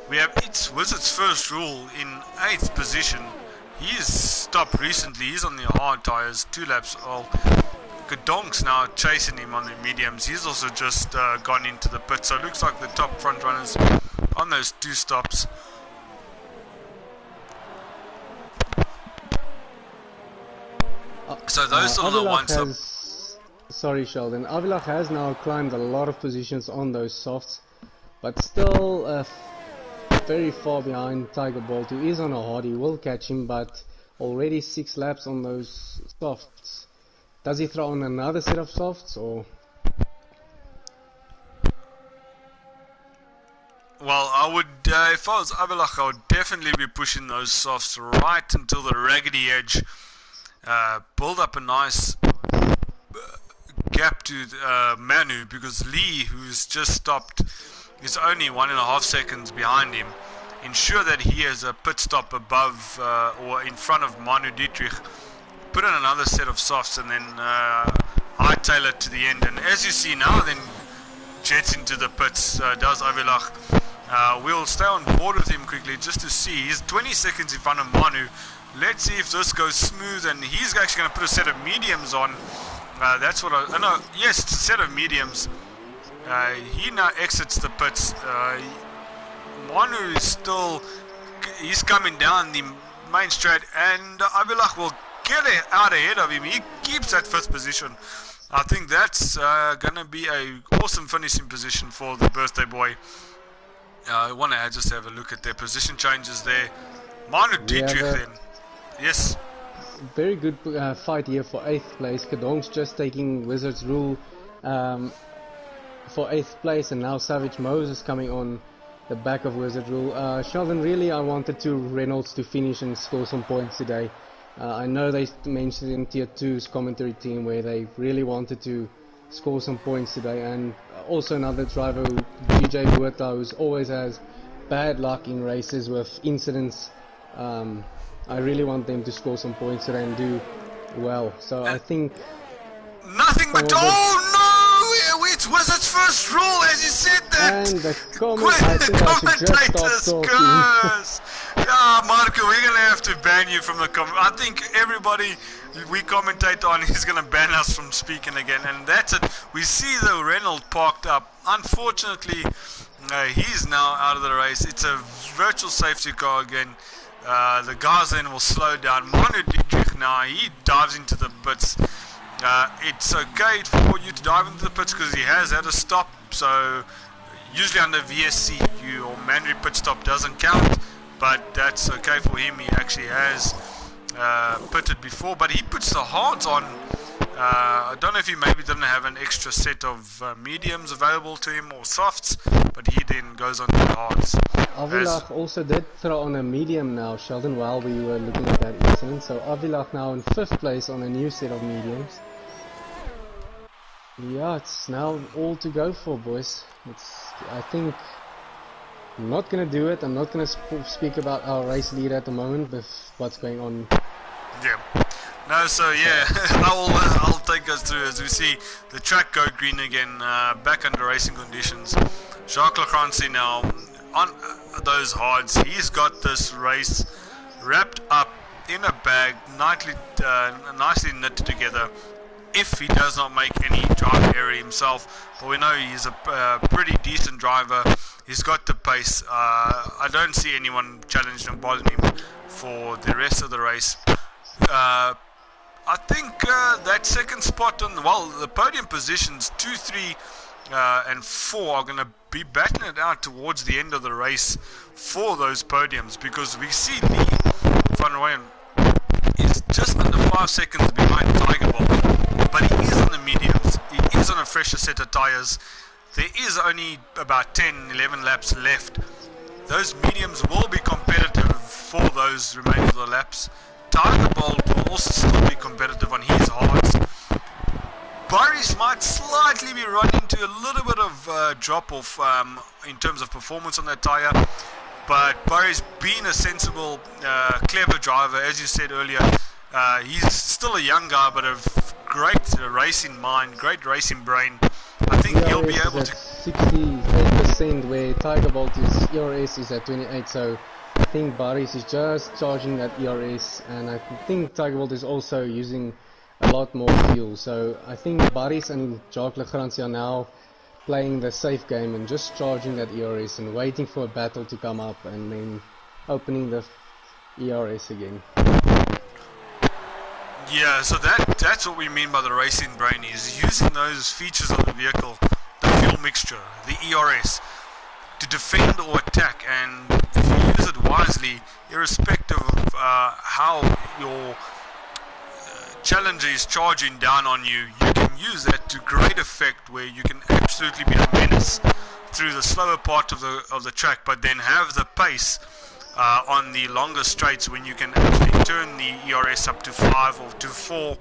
We have It's Wizard's first rule in 8th position. He's stopped recently, he's on the hard tyres, 2 laps old. Gedonk's now chasing him on the mediums. He's also just gone into the pit, so it looks like the top front runners on those 2 stops. So those are the ones. Sorry, Sheldon. Avilach has now climbed a lot of positions on those softs, but still very far behind Tiger Bolt, who is on a hard. He will catch him, but already 6 laps on those softs. Does he throw on another set of softs, or? Well, I would, if I was Avilach, I would definitely be pushing those softs right until the raggedy edge. Build up a nice gap to Manu, because Lee, who's just stopped, is only 1.5 seconds behind him. Ensure that he has a pit stop above or in front of Manu Dietrich. Put in another set of softs and then hightail it to the end. And as you see now, then jets into the pits, does Avilach. We'll stay on board with him quickly just to see. He's 20 seconds in front of Manu. Let's see if this goes smooth, and he's actually going to put a set of mediums on. That's what I... no, yes, it's a set of mediums. He now exits the pits. Manu is still... He's coming down the main straight, and Avilach will get out ahead of him. He keeps that 5th position. I think that's going to be an awesome finishing position for the birthday boy. I want to just have a look at their position changes there. Manu Dietrich then. Yes. Very good fight here for 8th place. Kedong's just taking Wizard's rule for 8th place, and now Savage Moses coming on the back of Wizard rule. Sheldon, really I wanted Reynolds to finish and score some points today. I know they mentioned in Tier 2's commentary team where they really wanted to score some points today, and also another driver, DJ Huerta, who always has bad luck in races with incidents. I really want them to score some points today and do well. So I think nothing but it's Wizard's first rule, as you said that. And the commentators curse. Yeah, Marco, we're gonna have to ban you from the I think everybody we commentate on is gonna ban us from speaking again, and that's it. We see the Renault parked up. Unfortunately, he's now out of the race. It's a virtual safety car again. The guys then will slow down. Manu Dietrich now, he dives into the pits. It's okay for you to dive into the pits because he has had a stop. So usually under VSC, your manual pit stop doesn't count, but that's okay for him. He actually has pitted before, but he puts the hards on. I don't know if he maybe didn't have an extra set of mediums available to him or softs, but he then goes on to the hards. Avilach also did throw on a medium now, Sheldon, while we were looking at that incident. So Avilach now in 5th place on a new set of mediums. Yeah, it's now all to go for, boys. I think I'm not going to do it. I'm not going to speak about our race leader at the moment with what's going on. Yeah. No, so yeah, I'll take us through as we see the track go green again, back under racing conditions. Jacques Lacranci now on those hards. He's got this race wrapped up in a bag, nicely knit together. If he does not make any drive error himself, but we know he's a pretty decent driver. He's got the pace. I don't see anyone challenging and bothering him for the rest of the race. I think that second spot on the podium positions 2, 3, and 4 are going to be battling it out towards the end of the race for those podiums, because we see Lee van Rooyen is just under 5 seconds behind Tiger Bolt, but he is on the mediums. He is on a fresher set of tyres. There is only about 10, 11 laps left those mediums will be competitive for those remaining of the laps. Tiger Bolt will also still be competitive on his hards. Boris might slightly be running into a little bit of drop off in terms of performance on that tyre, but Boris being a sensible, clever driver, as you said earlier, he's still a young guy, but a great racing mind, great racing brain. I think he'll be able to. 68%, where Tiger Bolt's ERS is at 28, so I think Boris is just charging that ERS, and I think Tiger Bolt is also using a lot more fuel. So I think Boris and Jacques Legrand are now playing the safe game and just charging that ERS and waiting for a battle to come up and then opening the ERS again. Yeah, so that's what we mean by the racing brain, is using those features of the vehicle, the fuel mixture, the ERS, to defend or attack. And if you use it wisely, irrespective of how your challenger is charging down on you, you can use that to great effect, where you can absolutely be a menace through the slower part of the track, but then have the pace on the longer straights when you can actually turn the ERS up to 5 or to 4,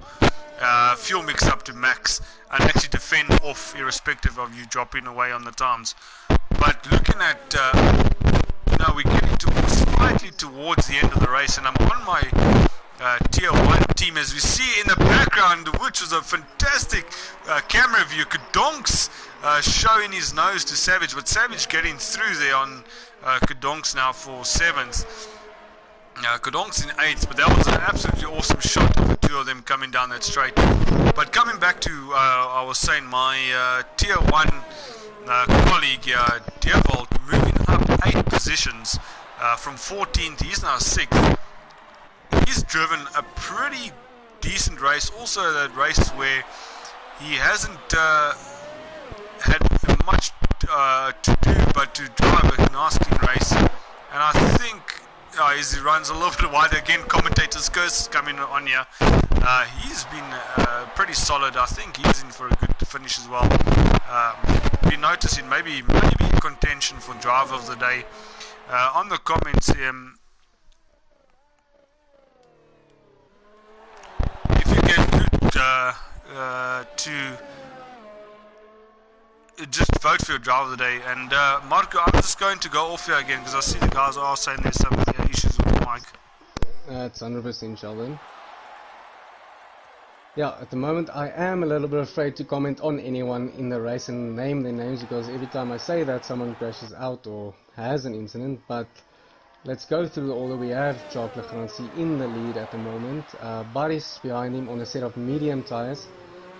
fuel mix up to max, and actually defend off irrespective of you dropping away on the times. But looking at, we're getting slightly towards the end of the race, and I'm on my tier 1 team, as we see in the background, which was a fantastic camera view. Kedonks showing his nose to Savage, but Savage getting through there on Kedonks now for 7th. Kedonks in 8th, but that was an absolutely awesome shot of the two of them coming down that straight. But coming back to, I was saying, my tier 1 colleague, Deervold, moving up 8 positions from 14th, he's now 6th. He's driven a pretty decent race, also that race where he hasn't had much to do but to drive a nice clean race. And I think as he runs a little bit wider, again, commentator's curse coming on here, he's been pretty solid. I think he's in for a good finish as well. Been noticing maybe contention for driver of the day. On the comments, if you get good to just vote for your driver of the day. And Marco, I'm just going to go off here again because I see the guys are saying there's some issues with the mic. That's 100% Sheldon. Yeah, at the moment I am a little bit afraid to comment on anyone in the race and name their names, because every time I say that, someone crashes out or has an incident. But let's go through the order. We have Jacques Legrand in the lead at the moment. Boris behind him on a set of medium tyres.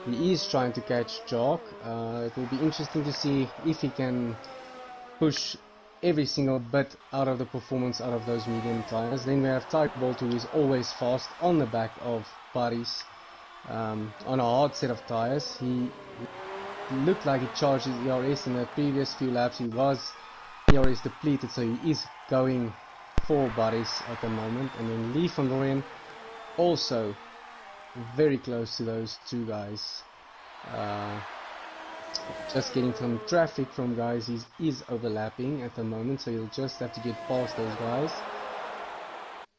He is trying to catch Jacques. It will be interesting to see if he can push every single bit out of the performance out of those medium tyres. Then we have Tiger Bolt, who is always fast on the back of Boris on a hard set of tyres. He looked like he charged his ERS in the previous few laps. He was ERS depleted, so he is going for Boris at the moment. And then Lee van Rooyen also very close to those two guys. Just getting some traffic from guys. He is overlapping at the moment, so he'll just have to get past those guys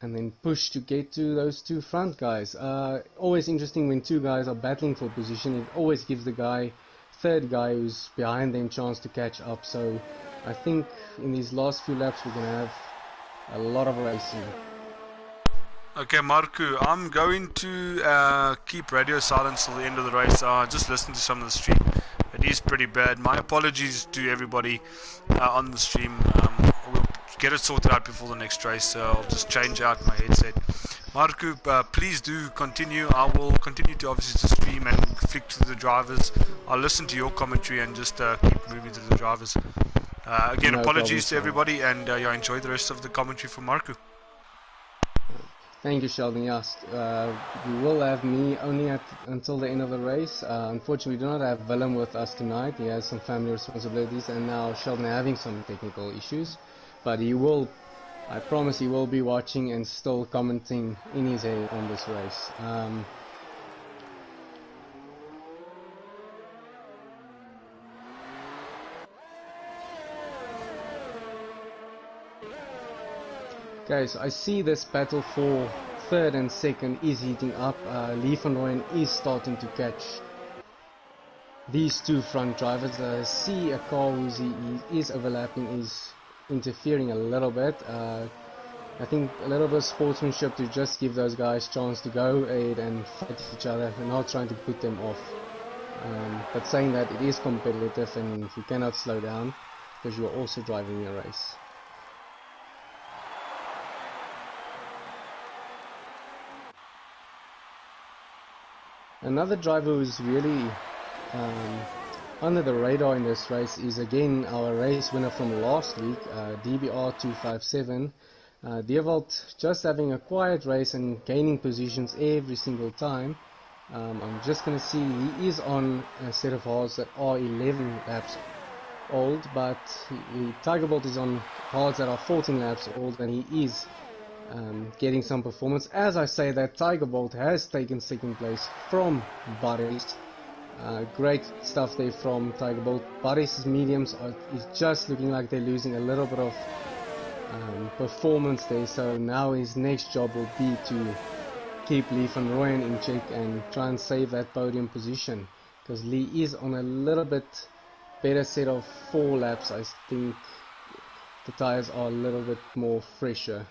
and then push to get to those two front guys. Always interesting when two guys are battling for position. It always gives the third guy who's behind them chance to catch up. So I think in these last few laps we're going to have a lot of racing. Okay, Marco, I'm going to keep radio silence till the end of the race. Just listen to some of the stream. It is pretty bad. My apologies to everybody on the stream. We'll get it sorted out before the next race, so I'll just change out my headset. Marco, please do continue. I will continue to obviously to stream and flick to the drivers. I'll listen to your commentary and just keep moving to the drivers. Again, no apologies to everybody, and enjoy the rest of the commentary from Marco. Thank you, Sheldon. Yes, we will have me only until the end of the race. Unfortunately, we do not have Willem with us tonight. He has some family responsibilities, and now Sheldon having some technical issues. But he will, I promise, he will be watching and still commenting in his head on this race. Guys, I see this battle for third and second is heating up. Lee van Rooyen is starting to catch these two front drivers. See a car he is overlapping, is interfering a little bit. I think a little bit of sportsmanship to just give those guys chance to go ahead and fight each other and not trying to put them off. But saying that, it is competitive and you cannot slow down because you are also driving a race. Another driver who's really under the radar in this race is again our race winner from last week, DBR257. Dewald just having a quiet race and gaining positions every single time. I'm just going to see, he is on a set of hards that are 11 laps old, but Tiger Bolt is on hards that are 14 laps old, and he is getting some performance. As I say that, Tiger Bolt has taken second place from Boris. Great stuff there from Tiger Bolt. Boris' mediums is just looking like they're losing a little bit of performance there, so now his next job will be to keep Lee van Rooyen in check and try and save that podium position, because Lee is on a little bit better set of 4 laps. I think the tires are a little bit more fresher.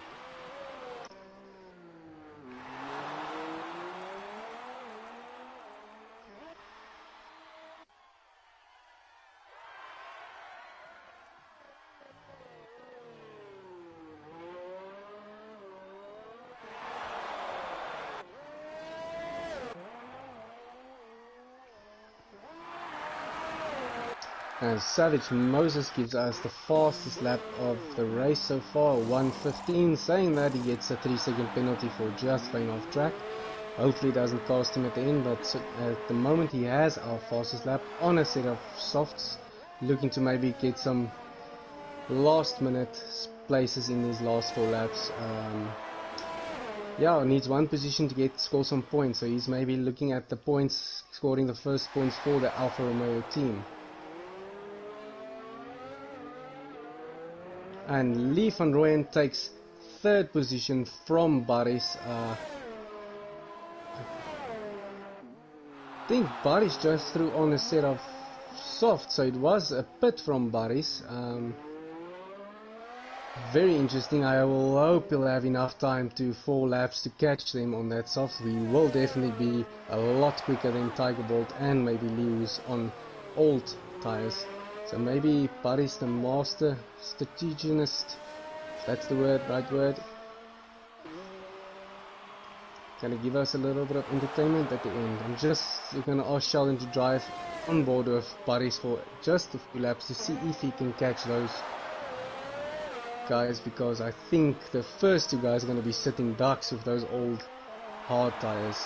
And Savage Moses gives us the fastest lap of the race so far, 1:15, saying that he gets a 3-second penalty for just going off track. Hopefully it doesn't cost him at the end, but at the moment he has our fastest lap on a set of softs, looking to maybe get some last minute places in these last 4 laps. Yeah, needs 1 position to score some points, so he's maybe looking at the points, scoring the first points for the Alfa Romeo team. And Lee van Rooyen takes 3rd position from Boris. I think Boris just threw on a set of soft, so it was a pit from Boris. Very interesting. I will hope he'll have enough time to 4 laps to catch them on that soft. We will definitely be a lot quicker than Tiger Bolt and maybe Lewis on old tires. So maybe Boris the master strategist, if that's the word, right word, gonna give us a little bit of entertainment at the end. I'm just gonna ask Sheldon to drive on board with Boris for just a few laps to see if he can catch those guys, because I think the first 2 guys are gonna be sitting ducks with those old hard tires.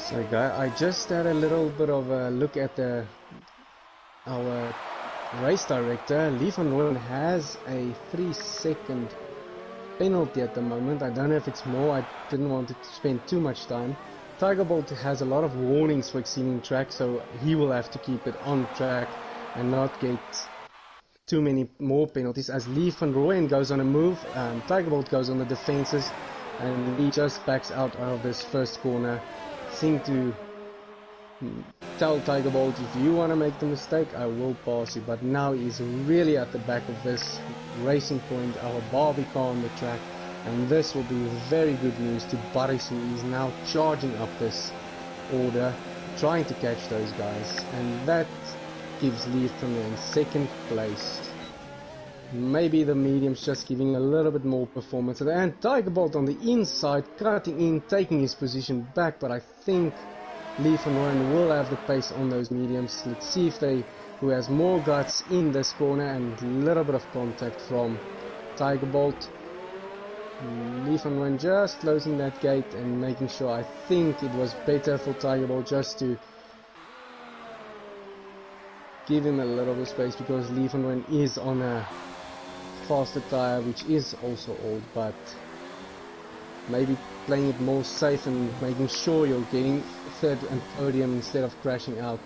So I just had a little bit of a look at our race director. Lee van Rooyen has a 3-second penalty at the moment. I don't know if it's more. I didn't want to spend too much time. Tiger Bolt has a lot of warnings for exceeding track, so he will have to keep it on track and not get too many more penalties. As Lee van Rooyen goes on a move, Tiger Bolt goes on the defenses, and he just backs out of this first corner. Seem to tell Tiger Bolt, if you want to make the mistake, I will pass you. But now he's really at the back of this racing point, our Barbie car on the track, and this will be very good news to Boris, who is now charging up this order, trying to catch those guys, and that gives Lee van Rooyen 2nd place. maybe the medium's just giving a little bit more performance. And Tiger Bolt on the inside, cutting in, taking his position back, but I think Lee Van Rooyen will have the pace on those mediums. Let's see if who has more guts in this corner, and a little bit of contact from Tiger Bolt. Lee Van Rooyen just closing that gate and making sure. I think it was better for Tiger Bolt just to give him a little bit of space, because Lee Van Rooyen is on a faster tire, which is also old, but maybe playing it more safe and making sure you're getting third and podium instead of crashing out.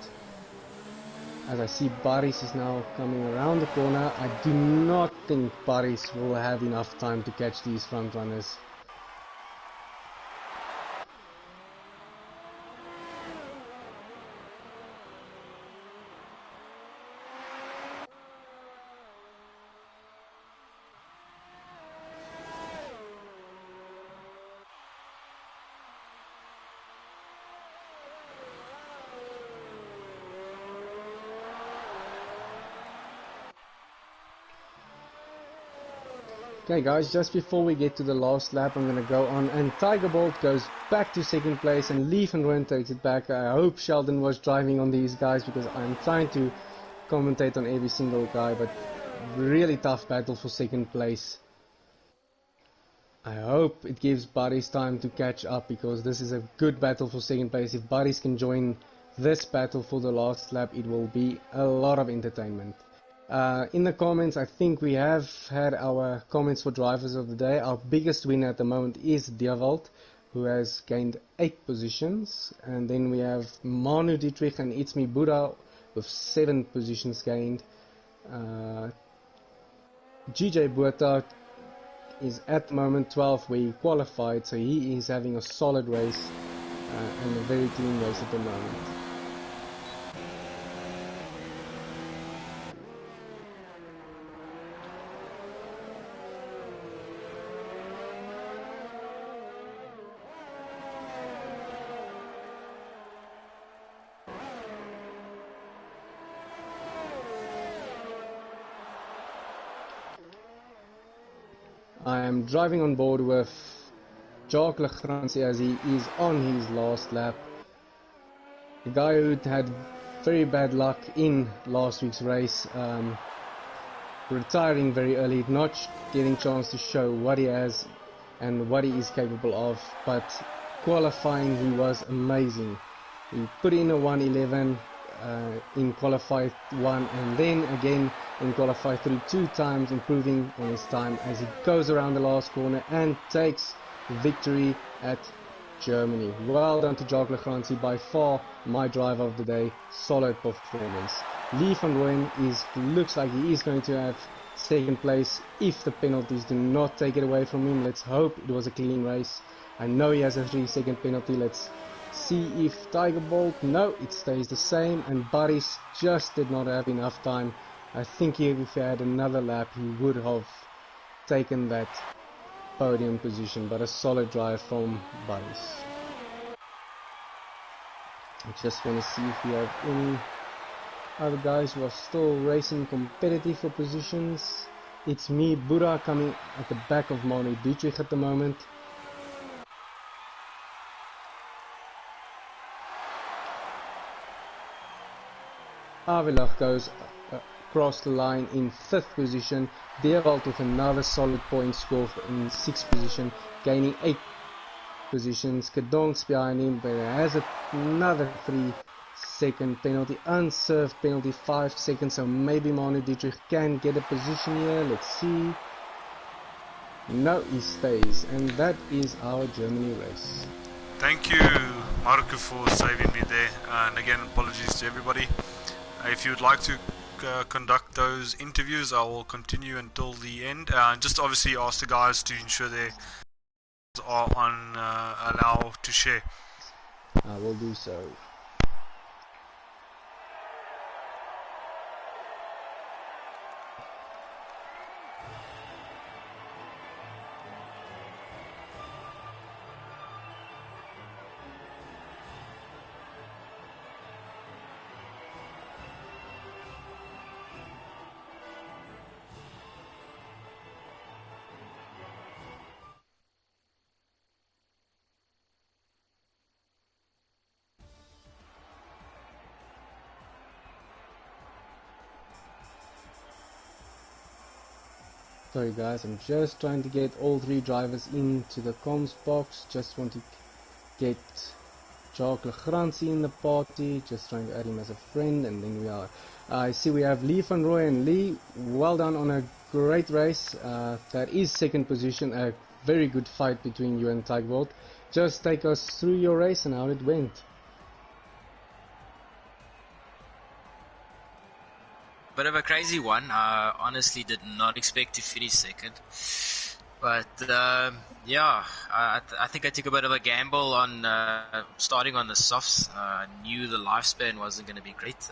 As I see Baris is now coming around the corner, I do not think Baris will have enough time to catch these front runners. Okay guys, just before we get to the last lap, I'm going to go on, and Tiger Bolt goes back to second place and Lee Van Rooyen takes it back. I hope Sheldon was driving on these guys, because I'm trying to commentate on every single guy, but really tough battle for second place. I hope it gives Baris time to catch up, because this is a good battle for second place. If Baris can join this battle for the last lap, it will be a lot of entertainment. In the comments, I think we have had our comments for drivers of the day. Our biggest winner at the moment is Dewald, who has gained 8 positions, and then we have Manu Dietrich and It's Me Buddha with 7 positions gained. GJ Buerta is at the moment 12th, where he qualified, so he is having a solid race and a very clean race at the moment. I am driving on board with Jacques Legrand as he is on his last lap. The guy who had very bad luck in last week's race, retiring very early, not getting chance to show what he has and what he is capable of, but qualifying he was amazing. He put in a 1:11 in qualify 1, and then again in qualify 3, 2 times, improving on his time as he goes around the last corner and takes victory at Germany. Well done to Jacques Legrand, by far my driver of the day. Solid performance. Lee Van Rooyen looks like he is going to have second place if the penalties do not take it away from him. Let's hope it was a clean race. I know he has a 3-second penalty. Let's see if Tiger Bolt, no, it stays the same, and Baris just did not have enough time. I think if he had another lap he would have taken that podium position, but a solid drive from Baris. I just want to see if we have any other guys who are still racing competitive for positions. It's me, Buddha, coming at the back of Manu Dietrich at the moment. Avilach goes across the line in 5th position. Dewald with another solid point score in 6th position, gaining 8 positions. Kedong's behind him, but has another 3-second penalty, unserved penalty, 5 seconds, so maybe Manu Dietrich can get a position here. Let's see. No, he stays, and that is our Germany race. Thank you, Marco, for saving me there, and again, apologies to everybody. If you'd like to conduct those interviews, I will continue until the end. Just obviously ask the guys to ensure they are on allow to share. I will do so. Sorry guys, I'm just trying to get all three drivers into the comms box. Just want to get Jacques Legrandsie in the party, just trying to add him as a friend, and then we are. I see we have Lee van Rooij, and Lee, well done on a great race. That is second position, a very good fight between you and Tygebolt. Just take us through your race and how it went. Bit of a crazy one. I honestly did not expect to finish second. But yeah, I think I took a bit of a gamble on starting on the softs. I knew the lifespan wasn't going to be great.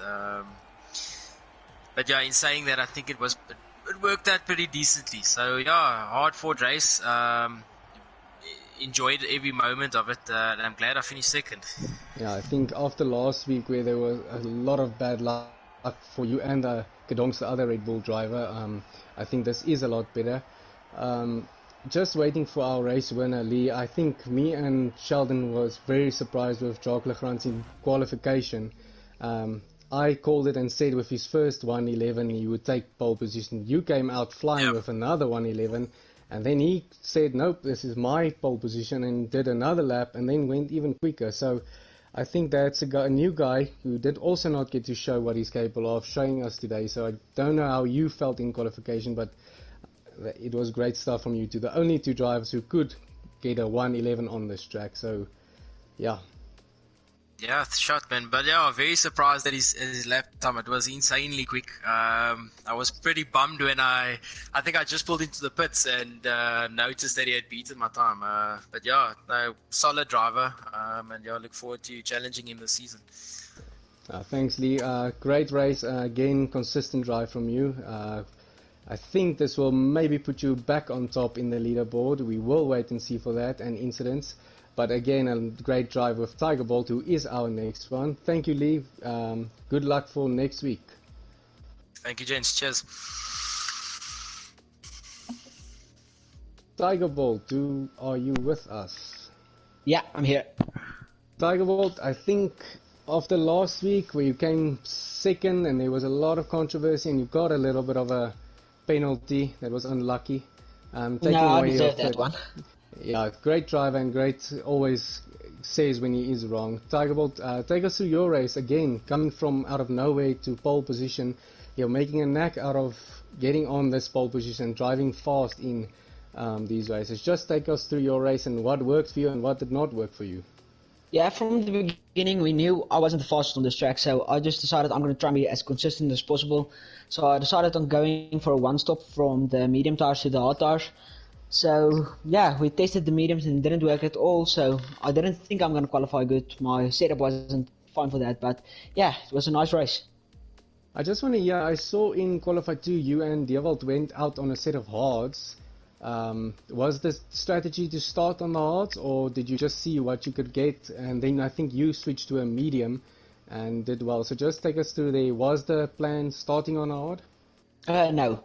But yeah, in saying that, I think it worked out pretty decently. So yeah, hard-fought race. Enjoyed every moment of it, and I'm glad I finished second. Yeah, I think after last week where there was a lot of bad luck for you and Kedongs, the other Red Bull driver, I think this is a lot better. Just waiting for our race winner, Lee. I think me and Sheldon was very surprised with Jacques Legrandsie qualification. I called it and said with his first 111 he would take pole position. You came out flying with another 111, and then he said, nope, this is my pole position, and did another lap and then went even quicker. So I think that's a new guy who did also not get to show what he's capable of showing us today. So I don't know how you felt in qualification, but it was great stuff from you two. The only two drivers who could get a 111 on this track. So, yeah. Yeah, shot, man. But yeah, very surprised at his lap time. It was insanely quick. I was pretty bummed when I think I just pulled into the pits and noticed that he had beaten my time. But yeah, no, solid driver. And yeah, look forward to challenging him this season. Thanks, Lee. Great race. Again, consistent drive from you. I think this will maybe put you back on top in the leaderboard. We will wait and see for that and incidents. But again, a great drive with Tygebolt, who is our next one. Thank you, Lee. Good luck for next week. Thank you, gents. Cheers. Tygebolt, are you with us? Yeah, I'm here. Tygebolt, I think after last week where you came second and there was a lot of controversy and you got a little bit of a penalty that was unlucky. I deserved that one. Yeah, great driver and great, always says when he is wrong. Tygebolt, take us through your race again, coming from out of nowhere to pole position. You're making a knack out of getting on this pole position, driving fast in these races. Just take us through your race and what worked for you and what did not work for you. Yeah, from the beginning we knew I wasn't the fastest on this track, so I just decided I'm going to try and be as consistent as possible. So I decided on going for a one-stop from the medium tires to the hard tires. So yeah, we tested the mediums and it didn't work at all, so I didn't think I'm going to qualify good. My setup wasn't fine for that, but yeah, it was a nice race. I just want to hear, I saw in Qualify 2 you and Dewald went out on a set of hards. Was the strategy to start on the hards, or did you just see what you could get and then I think you switched to a medium and did well? So just take us through there. Was the plan starting on a hard? No.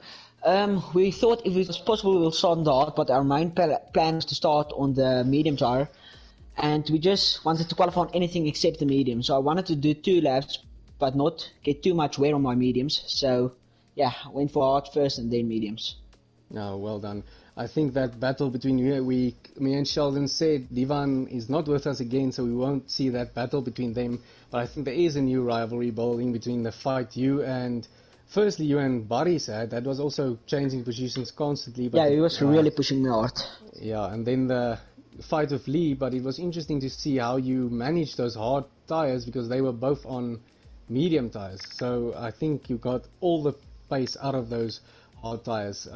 We thought if it was possible we'll start on the hard, but our main plan was to start on the medium tire, and we just wanted to qualify on anything except the medium. So I wanted to do 2 laps but not get too much wear on my mediums. So yeah, I went for hard first and then mediums. No, well done. I think that battle between you, me and Sheldon said Divan is not with us again, so we won't see that battle between them. But I think there is a new rivalry building between the fight you and, firstly you and Boris had. That was also changing positions constantly. But yeah, he was really pushing me hard. Yeah, and then the fight with Lee, but it was interesting to see how you managed those hard tires because they were both on medium tires. So I think you got all the pace out of those hard tires.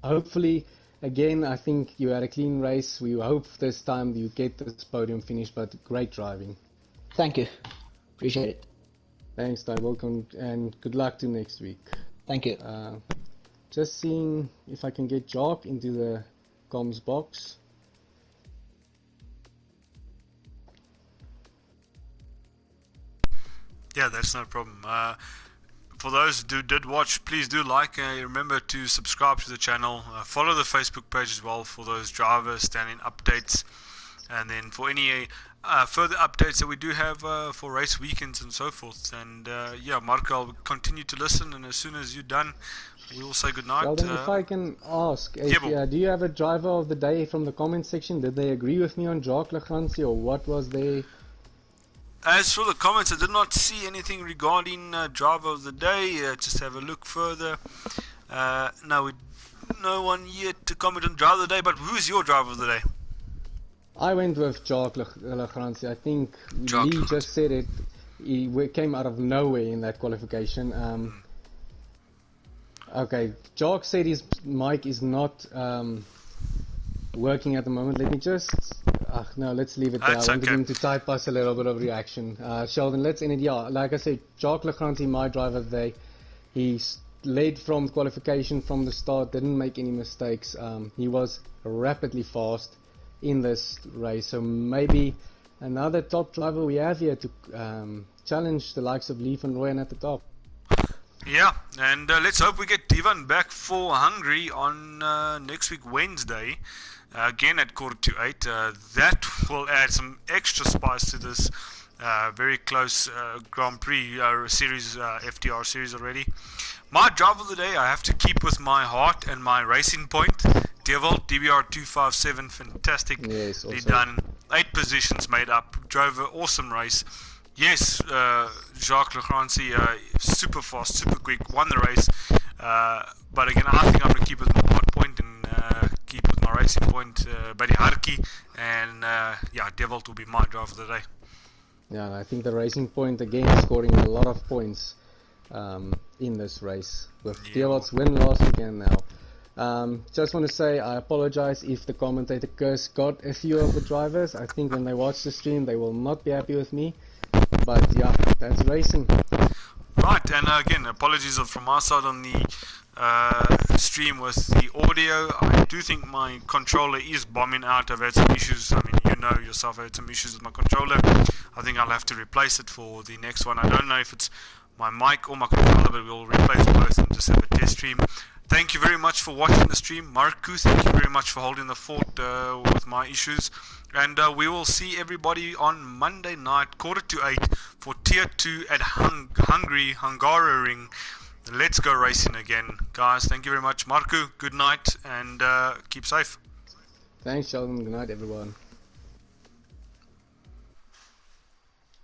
Hopefully, again, I think you had a clean race. We hope this time you get this podium finish, but great driving. Thank you. Appreciate it. Thanks, Ty. Welcome, and good luck to next week. Thank you. Just seeing if I can get Jock into the comms box. Yeah, that's no problem. For those who did watch, please do like. Remember to subscribe to the channel. Follow the Facebook page as well for those drivers standing updates. And then for any further updates that we do have for race weekends and so forth. And yeah, Marco, I'll continue to listen. And as soon as you're done, we will say good night. Sheldon, if I can ask, do you have a driver of the day from the comment section? Did they agree with me on Jacques Legrandsie, or what was their... As for the comments, I did not see anything regarding driver of the day. Just have a look further. No one yet to comment on driver of the day, but who's your driver of the day? I went with Jacques Legrandsie. I think Jacques Lee just said it. He came out of nowhere in that qualification. Okay, Jacques said his mic is not working at the moment. Let me just... no, let's leave it there. I wanted him to type us a little bit of reaction. Sheldon, let's end it. Yeah, like I said, Jacques Legrandsie, my driver of the day. He led from qualification from the start, didn't make any mistakes. He was rapidly fast in this race. So maybe another top driver we have here to challenge the likes of Lee van Rooyen at the top. Yeah, and let's hope we get Divan back for Hungary on next week Wednesday, again at 7:45. That will add some extra spice to this very close Grand Prix series, FTR series already. My driver of the day, I have to keep with my heart and my racing point. Devil, DBR 257, fantastically done. 8 positions made up, drove an awesome race. Yes, Jacques Legrandsie, super fast, super quick, won the race. But again, I think I'm going to keep with my hard point and keep with my racing point, Buddy Harky. And Devil will be my driver of the day. Yeah, I think the racing point again scoring a lot of points in this race with Devil's win last weekend now. Just want to say I apologize if the commentator curse got a few of the drivers. I think when they watch the stream they will not be happy with me. But yeah, that's racing. Right, and again, apologies from my side on the stream with the audio. I do think my controller is bombing out. I've had some issues. I mean, you know yourself, I had some issues with my controller. I think I'll have to replace it for the next one. I don't know if it's my mic or my controller, but we'll replace both and just have a test stream. Thank you very much for watching the stream. Marku, thank you very much for holding the fort with my issues. And we will see everybody on Monday night, 7:45, for Tier 2 at Hungaroring. Let's go racing again. Guys, thank you very much. Marku, good night and keep safe. Thanks, Sheldon. Good night, everyone.